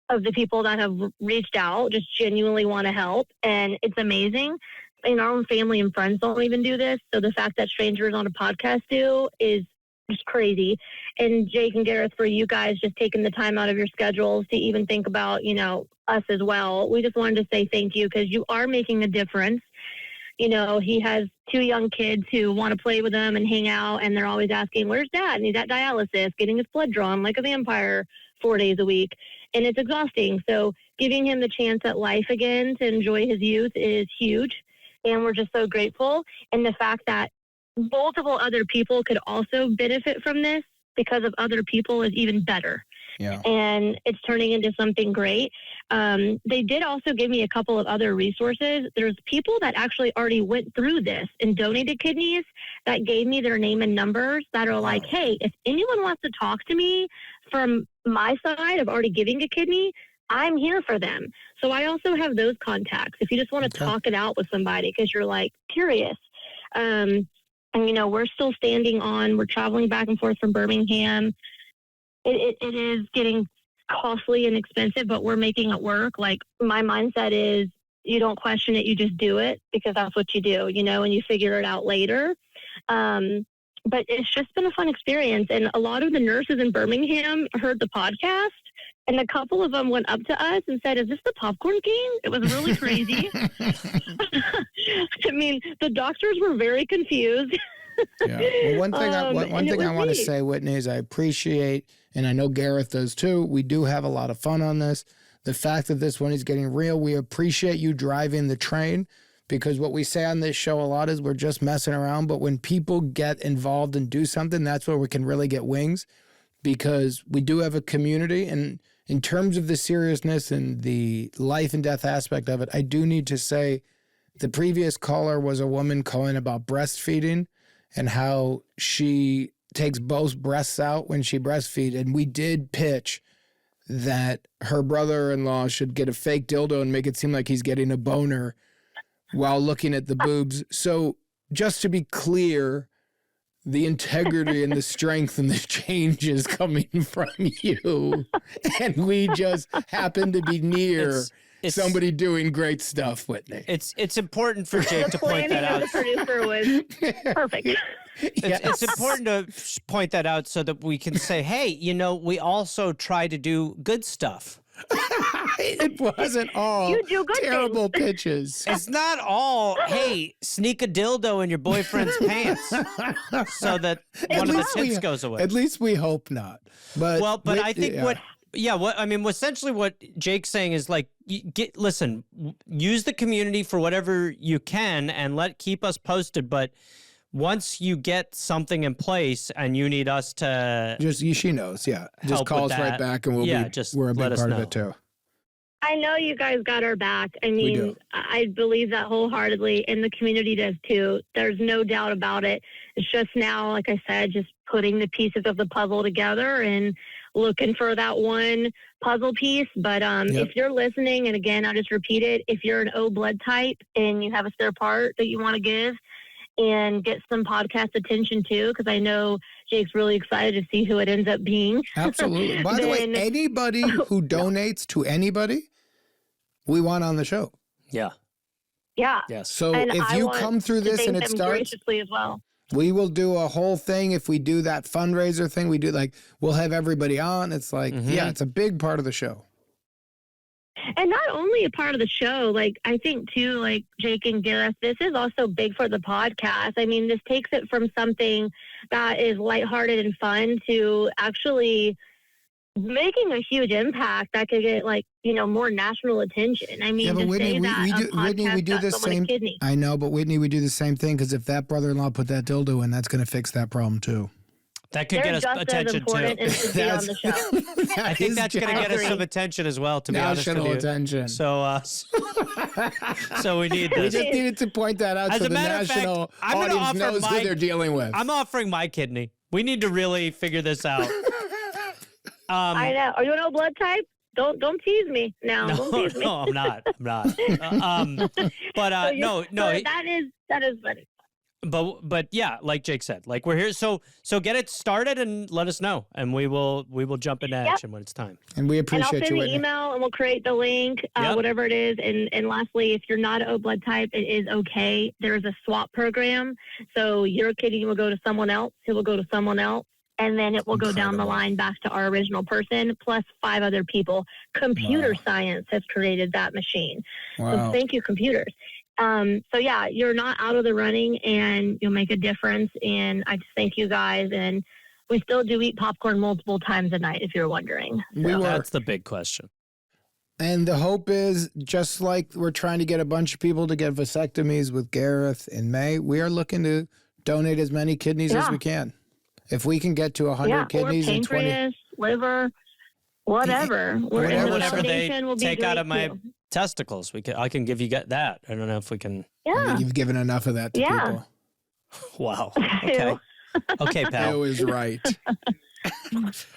of the people that have reached out just genuinely want to help. And it's amazing. And our own family and friends don't even do this. So the fact that strangers on a podcast do is just crazy. And Jake and Gareth, for you guys just taking the time out of your schedules to even think about, us as well. We just wanted to say thank you because you are making a difference. He has 2 young kids who want to play with him and hang out, and they're always asking, where's dad? And he's at dialysis, getting his blood drawn like a vampire 4 days a week. And it's exhausting. So giving him the chance at life again to enjoy his youth is huge. And we're just so grateful. And the fact that multiple other people could also benefit from this because of other people is even better. Yeah. And it's turning into something great. They did also give me a couple of other resources. There's people that actually already went through this and donated kidneys that gave me their name and numbers that are like, hey, if anyone wants to talk to me from my side of already giving a kidney, I'm here for them. So I also have those contacts if you just want to talk it out with somebody because you're like curious. And, we're still standing on, we're traveling back and forth from Birmingham. It is getting costly and expensive, but we're making it work. Like my mindset is you don't question it, you just do it because that's what you do, and you figure it out later. But it's just been a fun experience. And a lot of the nurses in Birmingham heard the podcast and a couple of them went up to us and said, is this the popcorn king? It was really crazy. I mean, the doctors were very confused. Yeah. Well, one thing I want to neat. say, Whitney, is I appreciate, and I know Gareth does too, we do have a lot of fun on this. The fact that this one is getting real, we appreciate you driving the train because what we say on this show a lot is we're just messing around. But when people get involved and do something, that's where we can really get wings because we do have a community. And in terms of the seriousness and the life and death aspect of it, I do need to say the previous caller was a woman calling about breastfeeding and how she takes both breasts out when she breastfeeds. And we did pitch that her brother-in-law should get a fake dildo and make it seem like he's getting a boner while looking at the boobs. So just to be clear, the integrity and the strength and the change is coming from you. And we just happen to be near somebody doing great stuff, Whitney. It's important for Jake to point that out. The producer was perfect. It's important to point that out so that we can say, hey, we also try to do good stuff. It wasn't all You do good terrible pitches. It's not all, hey, sneak a dildo in your boyfriend's pants so that one of the tits goes away. At least we hope not. But I think essentially what Jake's saying is like, listen, use the community for whatever you can and keep us posted. But once you get something in place and you need us to she knows, just call us right back and we're a big part of it too. I know you guys got our back. I mean, I believe that wholeheartedly, and the community does too. There's no doubt about it. It's just now, like I said, just putting the pieces of the puzzle together and looking for that one puzzle piece. But if you're listening, and again, I'll just repeat it, if you're an O blood type and you have a spare part that you want to give and get some podcast attention too, because I know Jake's really excited to see who it ends up being. Absolutely. By the way, anybody who donates to anybody, we want on the show. Yeah. Yeah. Yes. So and if you come through this and it starts, graciously as well. we will do a whole thing. If we do that fundraiser thing, we'll have everybody on. It's like, it's a big part of the show. And not only a part of the show, like I think too, like Jake and Gareth, this is also big for the podcast. I mean, this takes it from something that is lighthearted and fun to actually making a huge impact that could get more national attention. I mean, but Whitney, Whitney, we do the same. I know, but Whitney, we do the same thing because if that brother-in-law put that dildo in, that's going to fix that problem too. That could get us attention too. On the show. I think that's going to get us some attention as well. To be honest with you, national attention. So, so we need this. We just needed to point that out so the national audience knows who they're dealing with. I'm offering my kidney. We need to really figure this out. I know. Are you an O blood type? Don't tease me now. Don't tease me. No, I'm not. But no. That is funny. But yeah, like Jake said, like we're here. So get it started and let us know, and we will jump into action when it's time. And we And I'll appreciate send you, the Whitney. email and we'll create the link, Yep. whatever it is. And lastly, if you're not an O blood type, it is okay. There's a swap program. So your kidney will go to someone else. It will go to someone else. And then it will go down the Incredible. line back to our original person, plus 5 other people. Computer science has created that machine. So Wow. thank you, computers. So yeah, you're not out of the running and you'll make a difference. And I just thank you guys. And we still do eat popcorn multiple times a night, if you're wondering. We were. That's the big question. And the hope is, just like we're trying to get a bunch of people to get vasectomies with Gareth in May, we are looking to donate as many kidneys as we can. If we can get to 100 kidneys or in 20... pancreas, liver, whatever. Whatever they will be take out great of my too. testicles, I can give you that. I don't know if we can. Yeah. You've given enough of that to Yeah. people. Wow. Okay. Okay, pal. Ew is right. I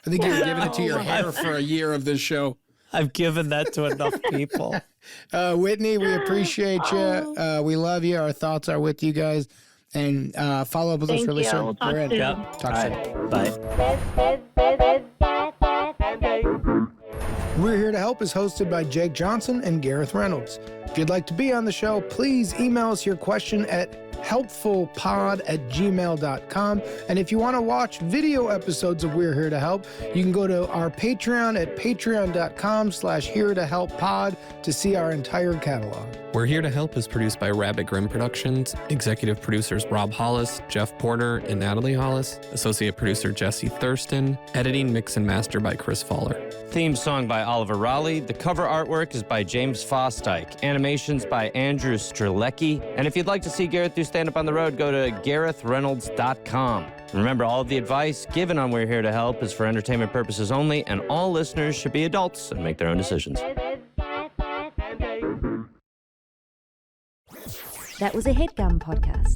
think you're giving it to your hair for a year of this show. I've given that to enough people. Whitney, we appreciate you. We love you. Our thoughts are with you guys. And follow up with us Thank really you. soon. We'll talk We're in. soon. Yep. Talk All soon. right. Bye. We're Here to Help is hosted by Jake Johnson and Gareth Reynolds. If you'd like to be on the show, please email us your question at helpfulpod@gmail.com. And if you want to watch video episodes of We're Here to Help, you can go to our Patreon at patreon.com/heretohelppod to see our entire catalog. We're Here to Help is produced by Rabbit Grimm Productions, executive producers Rob Hollis, Jeff Porter, and Natalie Hollis, associate producer Jesse Thurston, editing, mix, and master by Chris Fowler. Theme song by Oliver Raleigh. The cover artwork is by James Fosdyke. Animations by Andrew Strelecki. And if you'd like to see Gareth do stand-up on the road, go to GarethReynolds.com. Remember, all of the advice given on We're Here to Help is for entertainment purposes only, and all listeners should be adults and make their own decisions. That was a HeadGum podcast.